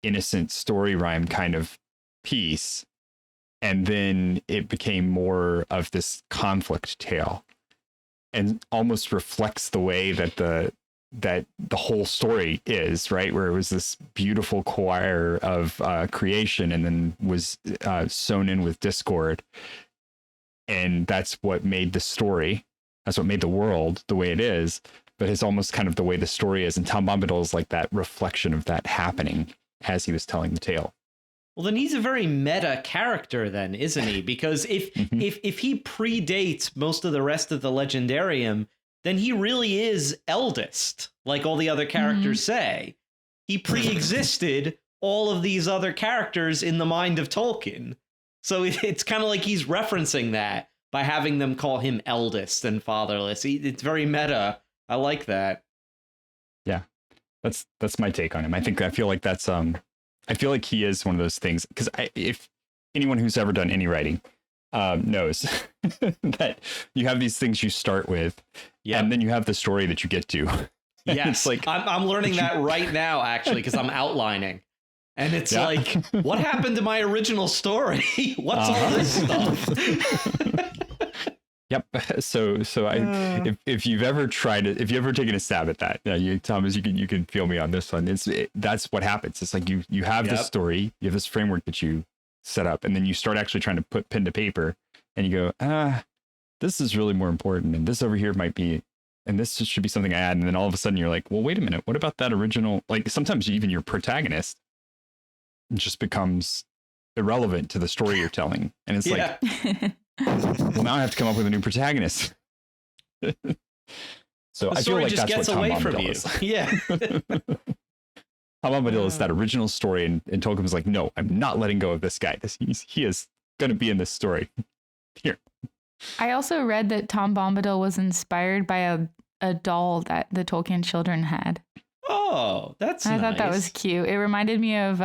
innocent story rhyme kind of piece, and then it became more of this conflict tale, and almost reflects the way that the whole story is, right? Where it was this beautiful choir of creation, and then was sewn in with discord, and that's what made the story. That's what made the world the way it is. But it's almost kind of the way the story is, and Tom Bombadil is like that reflection of that happening as he was telling the tale. Well, then he's a very meta character, then, isn't he? Because if he predates most of the rest of the Legendarium, then he really is eldest, like all the other characters say. He pre-existed all of these other characters in the mind of Tolkien. So it's kind of like he's referencing that by having them call him eldest and fatherless. It's very meta. I like that. Yeah, that's my take on him. I feel like that's I feel like he is one of those things, because if anyone who's ever done any writing knows that you have these things you start with, and then you have the story that you get to. Yes, it's like I'm learning that right now, actually, because I'm outlining. And it's like, what happened to my original story? What's all this stuff? Yep. So if you've ever tried it, if you've ever taken a stab at that, you, Thomas, you can feel me on this one. That's what happens. It's like you have this story, you have this framework that you set up, and then you start actually trying to put pen to paper, and you go, this is really more important, and this over here might be, and this should be something I add. And then all of a sudden you're like, well, wait a minute, what about that original? Like sometimes even your protagonist just becomes irrelevant to the story you're telling, and it's like, well, now I have to come up with a new protagonist. So I feel like just that's gets what Tom away from Bombadil you. is. Yeah. Tom Bombadil is that original story, and Tolkien was like, no, I'm not letting go of this guy. He is going to be in this story. Here. I also read that Tom Bombadil was inspired by a doll that the Tolkien children had. Oh, that's nice. I thought that was cute. It reminded me of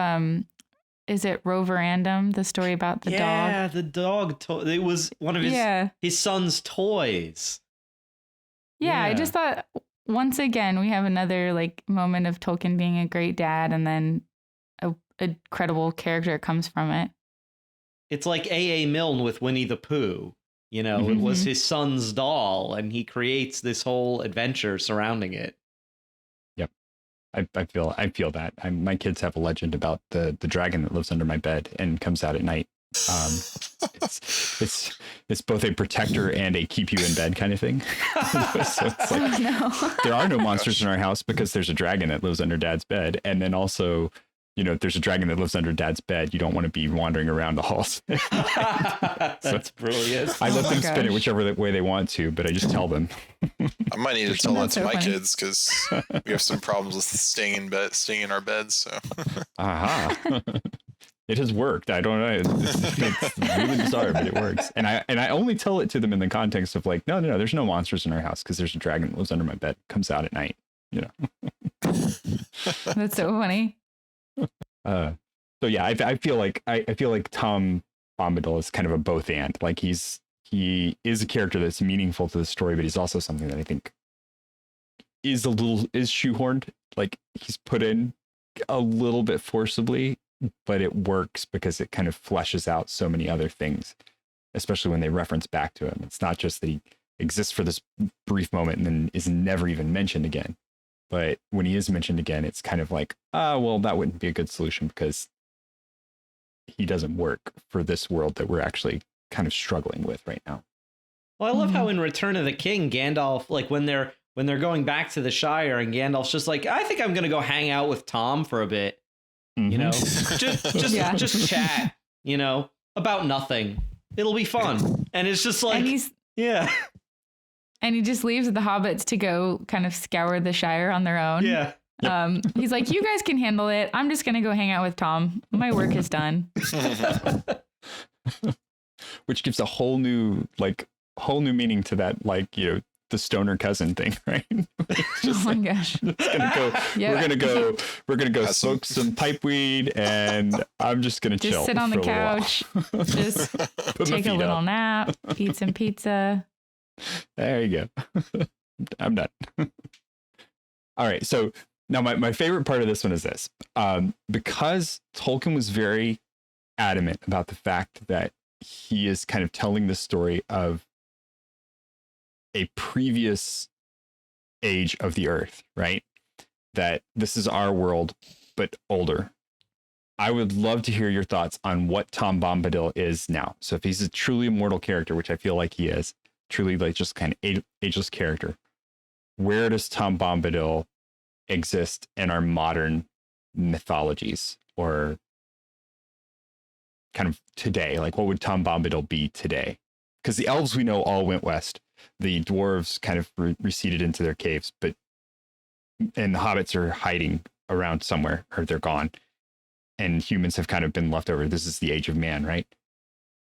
is it Roverandom, the story about the dog? Yeah, the dog. It was one of his son's toys. Yeah, I just thought, once again, we have another like moment of Tolkien being a great dad, and then a credible character comes from it. It's like A.A. Milne with Winnie the Pooh. You know, it was his son's doll, and he creates this whole adventure surrounding it. Yep. I feel that. My kids have a legend about the dragon that lives under my bed and comes out at night It's both a protector and a keep you in bed kind of thing. So it's like, No. there are no monsters in our house because there's a dragon that lives under Dad's bed, and then also, you know, there's a dragon that lives under Dad's bed. You don't want to be wandering around the halls. That's brilliant. I let them spin it gosh. whichever way they want to, but I just tell them. I might need to tell that That's to so my funny. kids because we have some problems with staying in our beds. So Aha. It has worked. I don't know. It's really bizarre, but it works. And I only tell it to them in the context of like, no, there's no monsters in our house because there's a dragon that lives under my bed, comes out at night, you know. That's so funny. So yeah, I feel like Tom Bombadil is kind of a both and. Like he is a character that's meaningful to the story, but he's also something that I think is shoehorned. Like he's put in a little bit forcibly, but it works because it kind of fleshes out so many other things, especially when they reference back to him. It's not just that he exists for this brief moment and then is never even mentioned again. But when he is mentioned again, it's kind of like, well, that wouldn't be a good solution because he doesn't work for this world that we're actually kind of struggling with right now. Well, I love how in Return of the King, Gandalf, like when they're going back to the Shire, and Gandalf's just like, I think I'm gonna go hang out with Tom for a bit, you know, just chat, you know, about nothing. It'll be fun, and it's just like, And he just leaves the hobbits to go kind of scour the Shire on their own. Yeah. He's like, you guys can handle it. I'm just going to go hang out with Tom. My work is done. Which gives a whole new meaning to that, like, you know, the stoner cousin thing, right? Oh my gosh. We're gonna go smoke some pipeweed, and I'm just gonna just chill. sit on the for a little couch, just Put my take a feet little up. nap, eat some pizza. There you go. I'm done. All right. So now my favorite part of this one is this. Because Tolkien was very adamant about the fact that he is kind of telling the story of a previous age of the earth, right? That this is our world, but older. I would love to hear your thoughts on what Tom Bombadil is now. So if he's a truly immortal character, which I feel like he is, truly like just kind of ageless character, where does Tom Bombadil exist in our modern mythologies, or kind of today? Like, what would Tom Bombadil be today? Because the elves we know all went west. The dwarves kind of receded into their caves, and the hobbits are hiding around somewhere, or they're gone. And humans have kind of been left over. This is the age of man, right?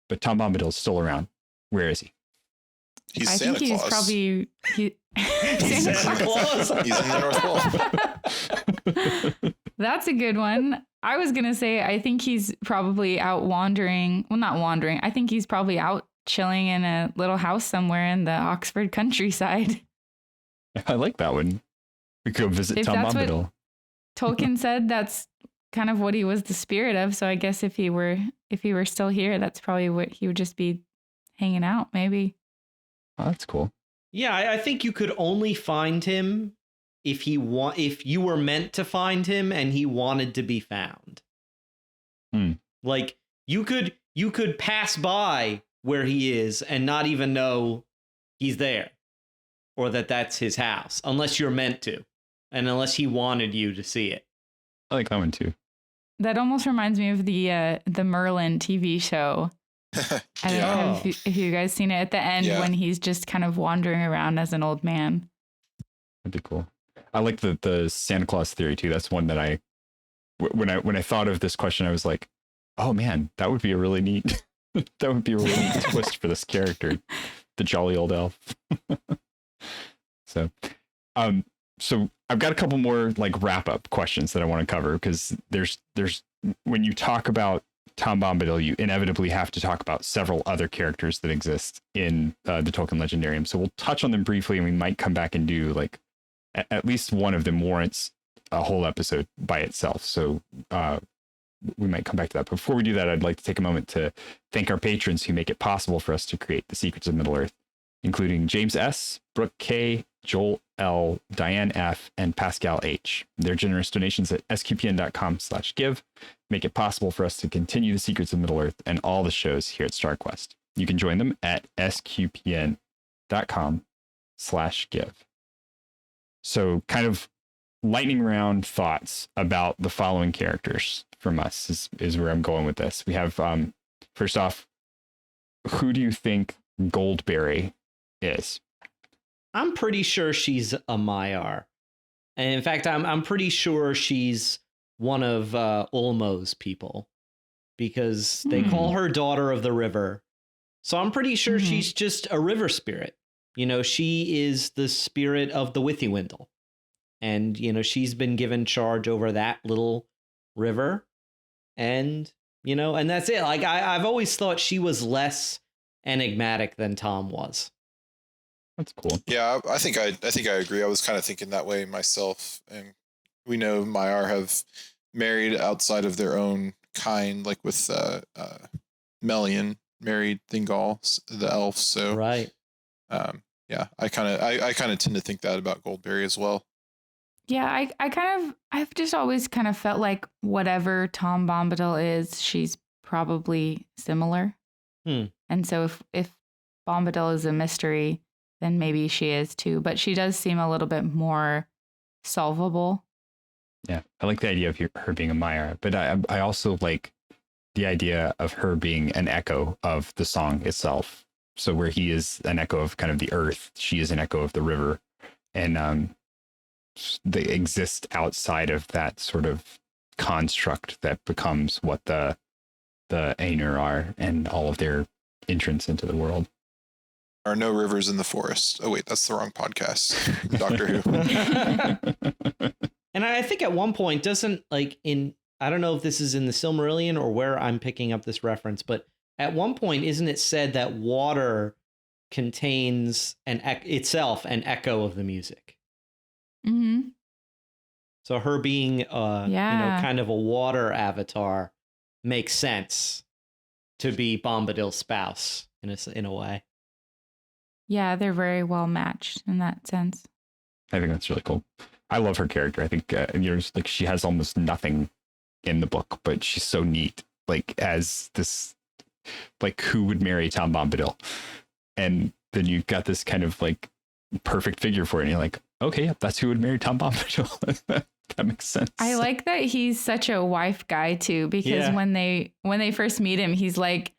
But Tom Bombadil is still around. Where is he? he's I Santa think he's Claus. probably He's Santa Claus. He's in the North Pole. That's a good one. I was going to say, I think he's probably out wandering. Well, not wandering. I think he's probably out chilling in a little house somewhere in the Oxford countryside. I like that one. We could go visit If Tom that's what- Bombadil. Tolkien said that's kind of what he was the spirit of. So I guess if he were still here, that's probably what he would just be hanging out, maybe. Oh, that's cool. Yeah, I think you could only find him if you were meant to find him and he wanted to be found. Like you could pass by where he is and not even know he's there, or that's his house, unless you're meant to, and unless he wanted you to see it. I like that one too. That almost reminds me of the Merlin TV show. I don't know if you guys seen it at the end when he's just kind of wandering around as an old man. That'd be cool. I like the Santa Claus theory too. That's one that when I thought of this question, I was like, oh man, that would be a really neat twist for this character, the jolly old elf. So I've got a couple more like wrap up questions that I want to cover, because there's when you talk about Tom Bombadil, you inevitably have to talk about several other characters that exist in the Tolkien Legendarium. So we'll touch on them briefly, and we might come back and do like at least one of them warrants a whole episode by itself. So we might come back to that. But before we do that, I'd like to take a moment to thank our patrons who make it possible for us to create the Secrets of Middle Earth, including James S., Brooke K., Joel L, Diane F, and Pascal H. Their generous donations at sqpn.com/give make it possible for us to continue the Secrets of Middle-earth and all the shows here at StarQuest. You can join them at sqpn.com/give. So kind of lightning round thoughts about the following characters from us is where I'm going with this. We have, first off, who do you think Goldberry is? I'm pretty sure she's a Maiar. And in fact, I'm pretty sure she's one of Ulmo's people, because they call her Daughter of the River. So I'm pretty sure she's just a river spirit. You know, she is the spirit of the Withywindle. And, you know, she's been given charge over that little river. And, you know, and that's it. Like, I've always thought she was less enigmatic than Tom was. That's cool. Yeah, I think I agree. I was kind of thinking that way myself. And we know Maiar have married outside of their own kind, like with Melian married Thingol, the elf. So right. Yeah, I kind of tend to think that about Goldberry as well. Yeah, I've just always kind of felt like whatever Tom Bombadil is, she's probably similar. And so if Bombadil is a mystery, then maybe she is too. But she does seem a little bit more solvable. Yeah, I like the idea of her being a Maiar, but I also like the idea of her being an echo of the song itself. So where he is an echo of kind of the earth, she is an echo of the river, and they exist outside of that sort of construct that becomes what the Ainur are and all of their entrance into the world. There are no rivers in the forest. Oh wait, that's the wrong podcast. Doctor Who. And I think at one point, doesn't, like, I don't know if this is in the Silmarillion or where I'm picking up this reference, but at one point, isn't it said that water contains itself an echo of the music? Mm-hmm. So her being, you know, kind of a water avatar makes sense to be Bombadil's spouse in a way. Yeah, they're very well matched in that sense. I think that's really cool. I love her character. I think like she has almost nothing in the book, but she's so neat. Like as this, like who would marry Tom Bombadil? And then you've got this kind of like perfect figure for it. And you're like, okay, yeah, that's who would marry Tom Bombadil. That makes sense. I like that he's such a wife guy too, because when they first meet him, he's like,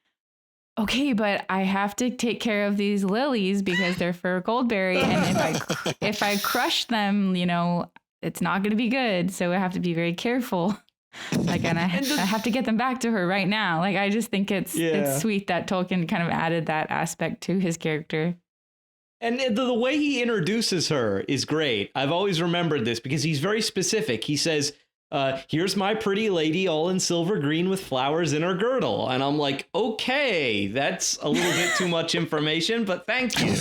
okay, but I have to take care of these lilies because they're for Goldberry, and if I crush them, you know, it's not going to be good. So I have to be very careful. Like, and I have to get them back to her right now. Like, I just think it's sweet that Tolkien kind of added that aspect to his character. And the way he introduces her is great. I've always remembered this because he's very specific. He says, here's my pretty lady all in silver green with flowers in her girdle. And I'm like, okay, that's a little bit too much information, but thank you.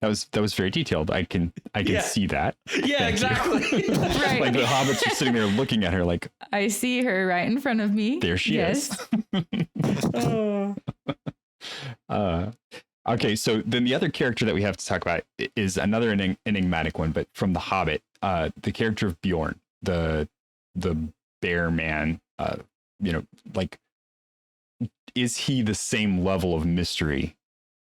That was very detailed. I can see that. Yeah, exactly. Right. Like the hobbits are sitting there looking at her like, I see her right in front of me. There she is. Okay, so then the other character that we have to talk about is another enigmatic one, but from The Hobbit, the character of Bjorn, the bear man. You know, like, is he the same level of mystery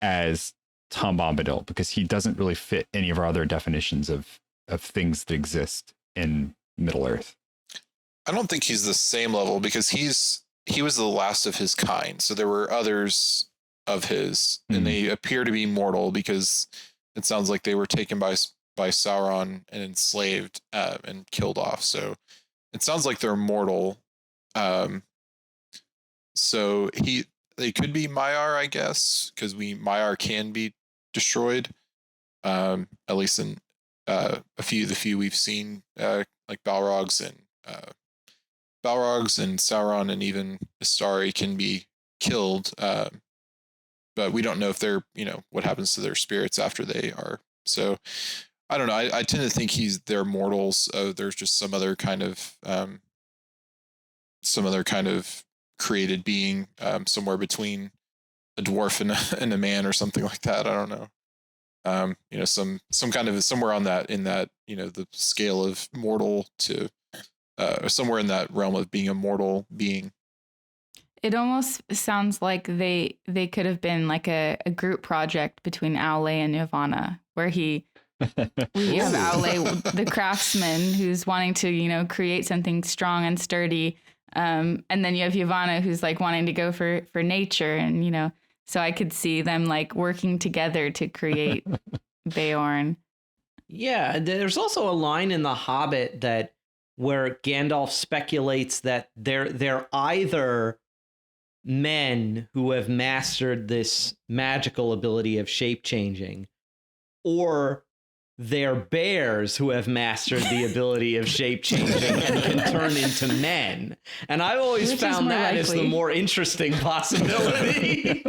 as Tom Bombadil? Because he doesn't really fit any of our other definitions of things that exist in Middle Earth. I don't think he's the same level because he was the last of his kind. So there were others of his, and they appear to be mortal because it sounds like they were taken by Sauron and enslaved and killed off. So it sounds like they're mortal. So they could be Maiar, I guess, because Maiar can be destroyed. At least in the few we've seen, like Balrogs and Sauron and even Istari can be killed. But we don't know if they're, you know, what happens to their spirits after they are. So I don't know. I tend to think they're mortals. There's just some other kind of created being somewhere between dwarf and a man or something like that. I don't know. You know, some kind of somewhere on that, in that, you know, the scale of mortal to somewhere in that realm of being a mortal being. It almost sounds like they could have been like a group project between Aule and Yavanna, where we have Aule, the craftsman, who's wanting to, you know, create something strong and sturdy. And then you have Yavanna, who's like wanting to go for nature. And, you know, so I could see them like working together to create Beorn. Yeah, there's also a line in The Hobbit where Gandalf speculates that they're either men who have mastered this magical ability of shape changing, or they're bears who have mastered the ability of shape changing and can turn into men. And I've always found that as the more interesting possibility.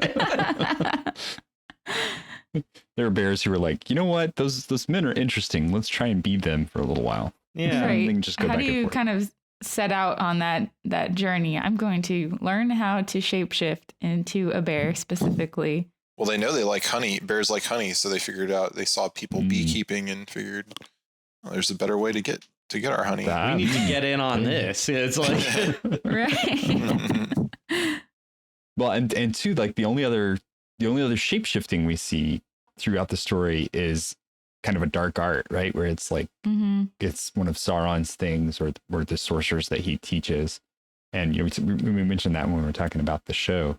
There are bears who are like, you know what, those men are interesting. Let's try and be them for a little while. Yeah. Right. Just go how back do you kind of set out on that journey? I'm going to learn how to shapeshift into a bear specifically. Well, they know they like honey. Bears like honey, so they figured out. They saw people beekeeping and figured, well, there's a better way to get our honey. We need to get in on this. It's like right. Well, and two, like the only other shape-shifting we see throughout the story is kind of a dark art, right? Where it's like it's one of Sauron's things, or the sorcerers that he teaches. And you know, we mentioned that when we were talking about the show.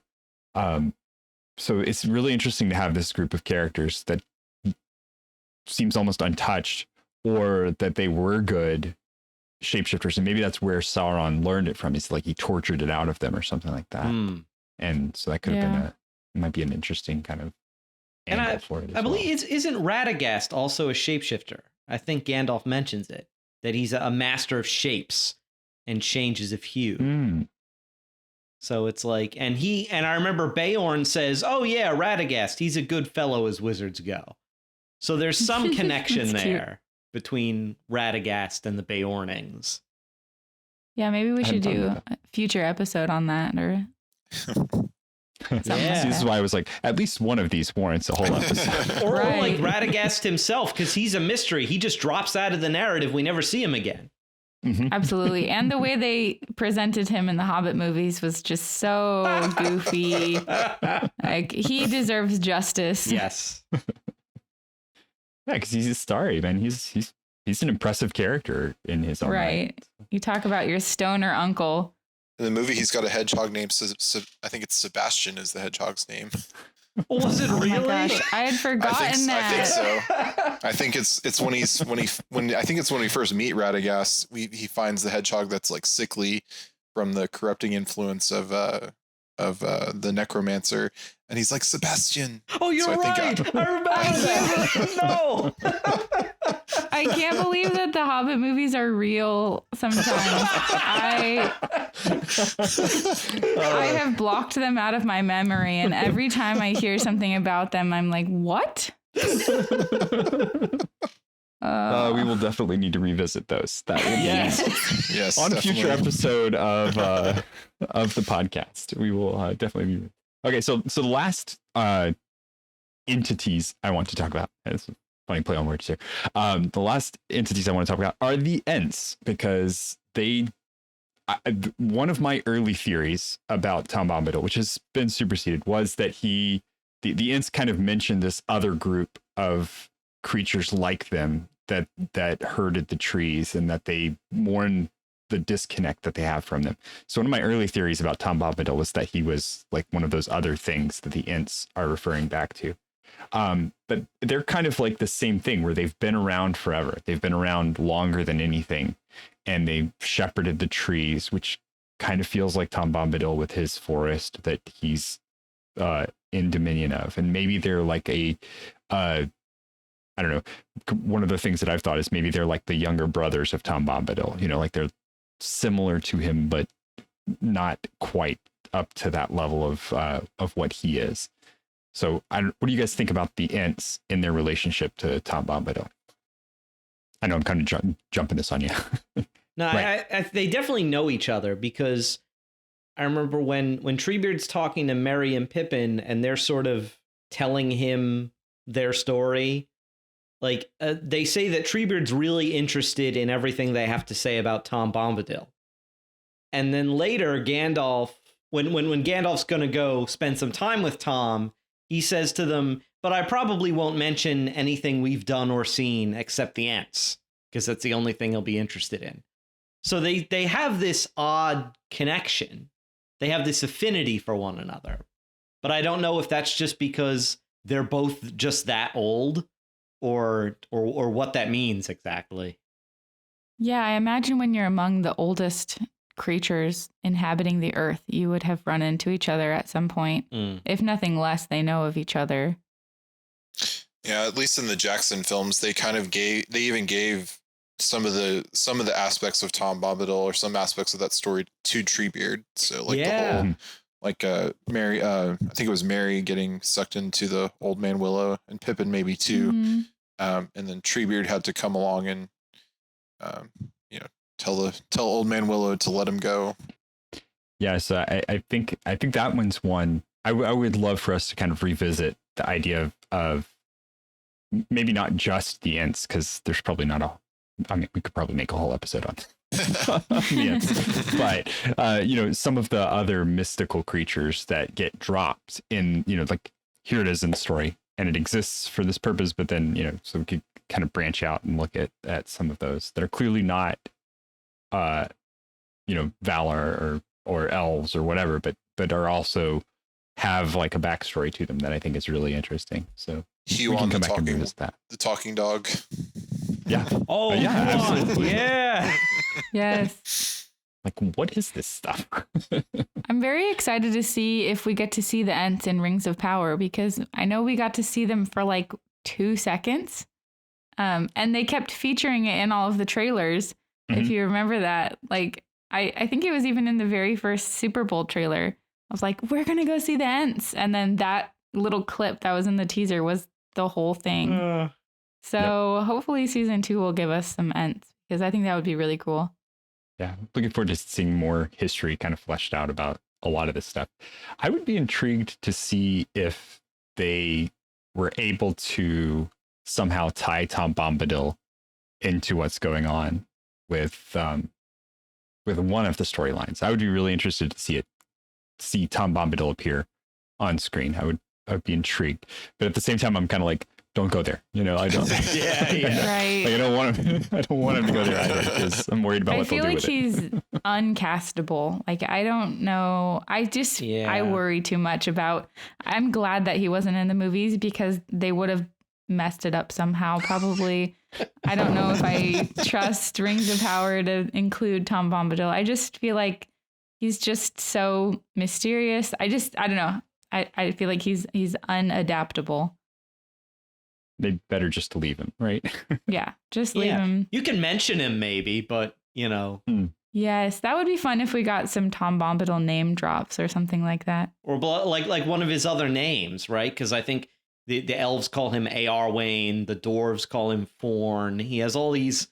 So it's really interesting to have this group of characters that seems almost untouched, or that they were good shapeshifters, and maybe that's where Sauron learned it from. It's like he tortured it out of them or something like that. And so that could have been might be an interesting kind of angle for it. I believe isn't Radagast also a shapeshifter? I think Gandalf mentions it, that he's a master of shapes and changes of hue. So it's like, and I remember Beorn says, "Oh yeah, Radagast, he's a good fellow as wizards go." So there's some connection there between Radagast and the Beornings. Yeah, maybe we should do a future episode on that, or this is why I was like, at least one of these warrants a whole episode. Or like Radagast himself, because he's a mystery. He just drops out of the narrative. We never see him again. Absolutely. And the way they presented him in the Hobbit movies was just so goofy. Like, he deserves justice. Yes. Yeah, because he's a star, man. He's an impressive character in his own right. You talk about your stoner uncle. In the movie, he's got a hedgehog named I think it's Sebastian is the hedgehog's name. Was it really? Oh my gosh, I had forgotten that. I think so. I think it's when we first meet Radagast, he finds the hedgehog that's like sickly from the corrupting influence of the necromancer, and he's like, Sebastian. Oh, you're right. I remember that. No. I can't believe that the Hobbit movies are real sometimes. I have blocked them out of my memory, and every time I hear something about them, I'm like, what? We will definitely need to revisit those. That will be yes, on a definitely. future episode of the podcast. We will definitely be. Okay, so the last entities I want to talk about. It's a funny play on words here. The last entities I want to talk about are the Ents, because one of my early theories about Tom Bombadil, which has been superseded, was that the Ents kind of mentioned this other group of creatures like them that herded the trees, and that they mourn the disconnect that they have from them. So one of my early theories about Tom Bombadil was that he was like one of those other things that the Ents are referring back to. But they're kind of like the same thing, where they've been around forever. They've been around longer than anything, and they shepherded the trees, which kind of feels like Tom Bombadil with his forest that he's in dominion of. And maybe they're like I don't know. One of the things that I've thought is maybe they're like the younger brothers of Tom Bombadil, you know, like they're similar to him, but not quite up to that level of what he is. So what do you guys think about the Ents in their relationship to Tom Bombadil? I know I'm kind of jumping this on you. No, right. they definitely know each other, because I remember when Treebeard's talking to Merry and Pippin, and they're sort of telling him their story. Like, they say that Treebeard's really interested in everything they have to say about Tom Bombadil. And then later, Gandalf, when Gandalf's going to go spend some time with Tom, he says to them, but I probably won't mention anything we've done or seen except the Ents, because that's the only thing he'll be interested in. So they have this odd connection. They have this affinity for one another. But I don't know if that's just because they're both just that old or what that means exactly. Yeah, I imagine when you're among the oldest creatures inhabiting the earth, you would have run into each other at some point. If nothing less, they know of each other. Yeah, at least in the Jackson films, they even gave some of the aspects of Tom Bombadil or some aspects of that story to Treebeard. So like the whole, like Merry, I think it was Merry getting sucked into the Old Man Willow, and Pippin maybe too. Mm-hmm. And then Treebeard had to come along and tell Old Man Willow to let him go. Yes, I think that one's one I would love for us to kind of revisit the idea of maybe not just the Ents, because there's probably not we could probably make a whole episode on the Ents, but some of the other mystical creatures that get dropped in, like here it is in the story and it exists for this purpose, but then so we could kind of branch out and look at some of those that are clearly not Valar or elves or whatever, but are also have like a backstory to them that I think is really interesting. So we can come back and revisit that. The talking dog. Yeah. Oh, yeah, absolutely. Yeah. Yes. Like, what is this stuff? I'm very excited to see if we get to see the Ents in Rings of Power, because I know we got to see them for like 2 seconds. And they kept featuring it in all of the trailers. Mm-hmm. If you remember that, like, I think it was even in the very first Super Bowl trailer. I was like, we're going to go see the Ents. And then that little clip that was in the teaser was the whole thing. Hopefully season 2 will give us some Ents, because I think that would be really cool. Yeah, looking forward to seeing more history kind of fleshed out about a lot of this stuff. I would be intrigued to see if they were able to somehow tie Tom Bombadil into what's going on with one of the storylines. I would be really interested to see Tom Bombadil appear on screen. I would be intrigued, but at the same time, I'm kind of like, don't go there. I don't. Right. Like, I don't want him to go there either, because I'm worried about what they'll do with it. I feel like he's uncastable. Like, I don't know. I worry too much about. I'm glad that he wasn't in the movies, because they would have messed it up somehow. Probably. I don't know if I trust Rings of Power to include Tom Bombadil. I just feel like he's just so mysterious. I don't know. I feel like he's unadaptable. They better just leave him, right? Yeah, just leave him. You can mention him maybe, but Yes, that would be fun if we got some Tom Bombadil name drops or something like that. Or like one of his other names, right? Because I think the elves call him Arwain, the dwarves call him Forn. He has all these,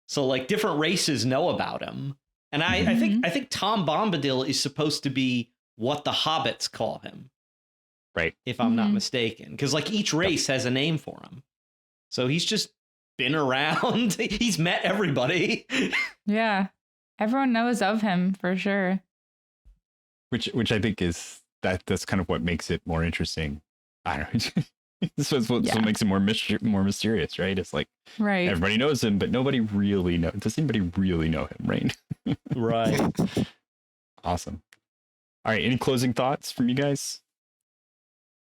so like different races know about him. And I think Tom Bombadil is supposed to be what the hobbits call him. Right. If I'm not mistaken. Because like each race has a name for him. So he's just been around. He's met everybody. Yeah. Everyone knows of him for sure. Which I think is that's kind of what makes it more interesting. I don't know. This is what makes it more mysterious, right? It's like everybody knows him, but nobody really knows. Does anybody really know him, right? Right. Awesome. All right. Any closing thoughts from you guys?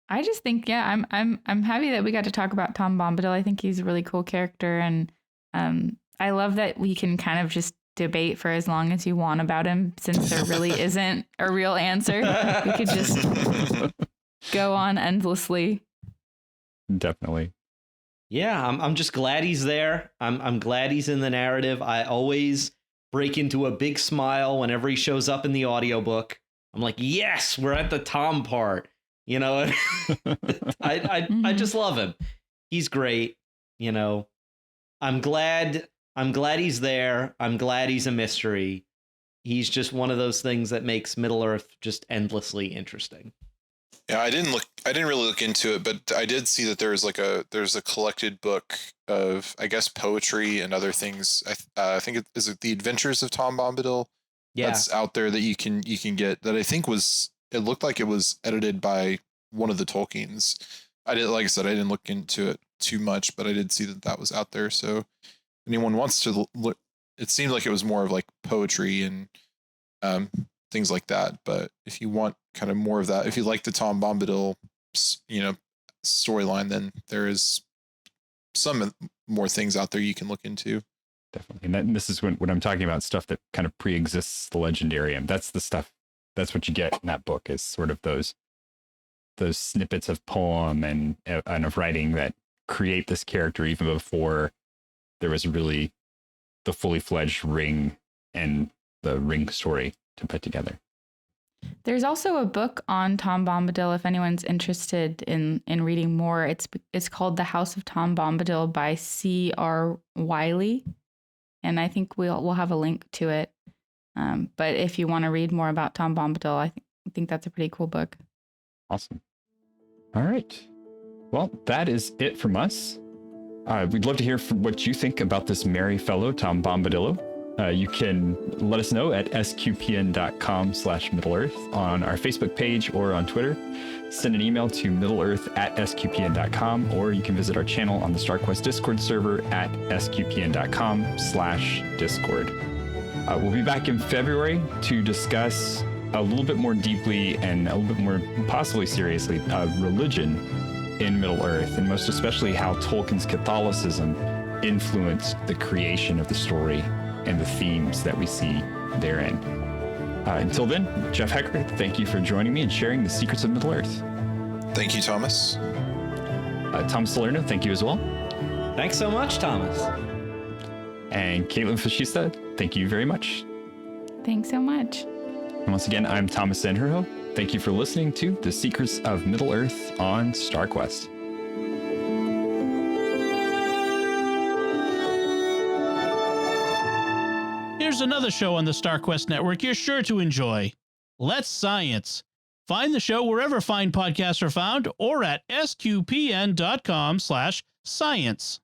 I just think, I'm happy that we got to talk about Tom Bombadil. I think he's a really cool character, and I love that we can kind of just debate for as long as you want about him, since there really isn't a real answer. We could just go on endlessly. Definitely. Yeah, I'm just glad he's there. I'm glad he's in the narrative. I always break into a big smile whenever he shows up in the audiobook. I'm like, yes, we're at the Tom part. I just love him. He's great. I'm glad he's there. I'm glad he's a mystery. he's just one of those things that makes Middle Earth just endlessly interesting. Yeah, I didn't really look into it, but I did see that there's a collected book of, I guess, poetry and other things. I think is it The Adventures of Tom Bombadil? Yeah. That's out there that you can get, that I think it looked like it was edited by one of the Tolkiens. Like I said, I didn't look into it too much, but I did see that was out there. So anyone wants to look, it seemed like it was more of like poetry and things like that. But if you want kind of more of that, if you like the Tom Bombadil, storyline, then there is some more things out there you can look into. Definitely. And this is when I'm talking about stuff that kind of pre-exists the Legendarium. That's the stuff. That's what you get in that book, is sort of those snippets of poem and of writing that create this character even before there was really the fully fledged ring and the ring story to put together. There's also a book on Tom Bombadil if anyone's interested in reading more. It's called The House of Tom Bombadil by C.R. Wiley, and I think we'll have a link to it. But if you want to read more about Tom Bombadil, I think that's a pretty cool book. Awesome. All right. Well, that is it from us. We'd love to hear what you think about this merry fellow, Tom Bombadillo. You can let us know at sqpn.com/MiddleEarth on our Facebook page or on Twitter. Send an email to middleearth@sqpn.com, or you can visit our channel on the StarQuest Discord server at sqpn.com/discord. We'll be back in February to discuss a little bit more deeply and a little bit more possibly seriously religion in Middle-earth, and most especially how Tolkien's Catholicism influenced the creation of the story and the themes that we see therein. Until then, Jeff Haecker, thank you for joining me and sharing the secrets of Middle-earth. Thank you, Thomas. Tom Salerno, thank you as well. Thanks so much, Thomas. And Kaitlyn Facista, thank you very much. Thanks so much. And once again, I'm Thomas Sanjurjo. Thank you for listening to The Secrets of Middle-earth on StarQuest. Here's another show on the StarQuest Network you're sure to enjoy. Let's Science. Find the show wherever fine podcasts are found or at sqpn.com/science.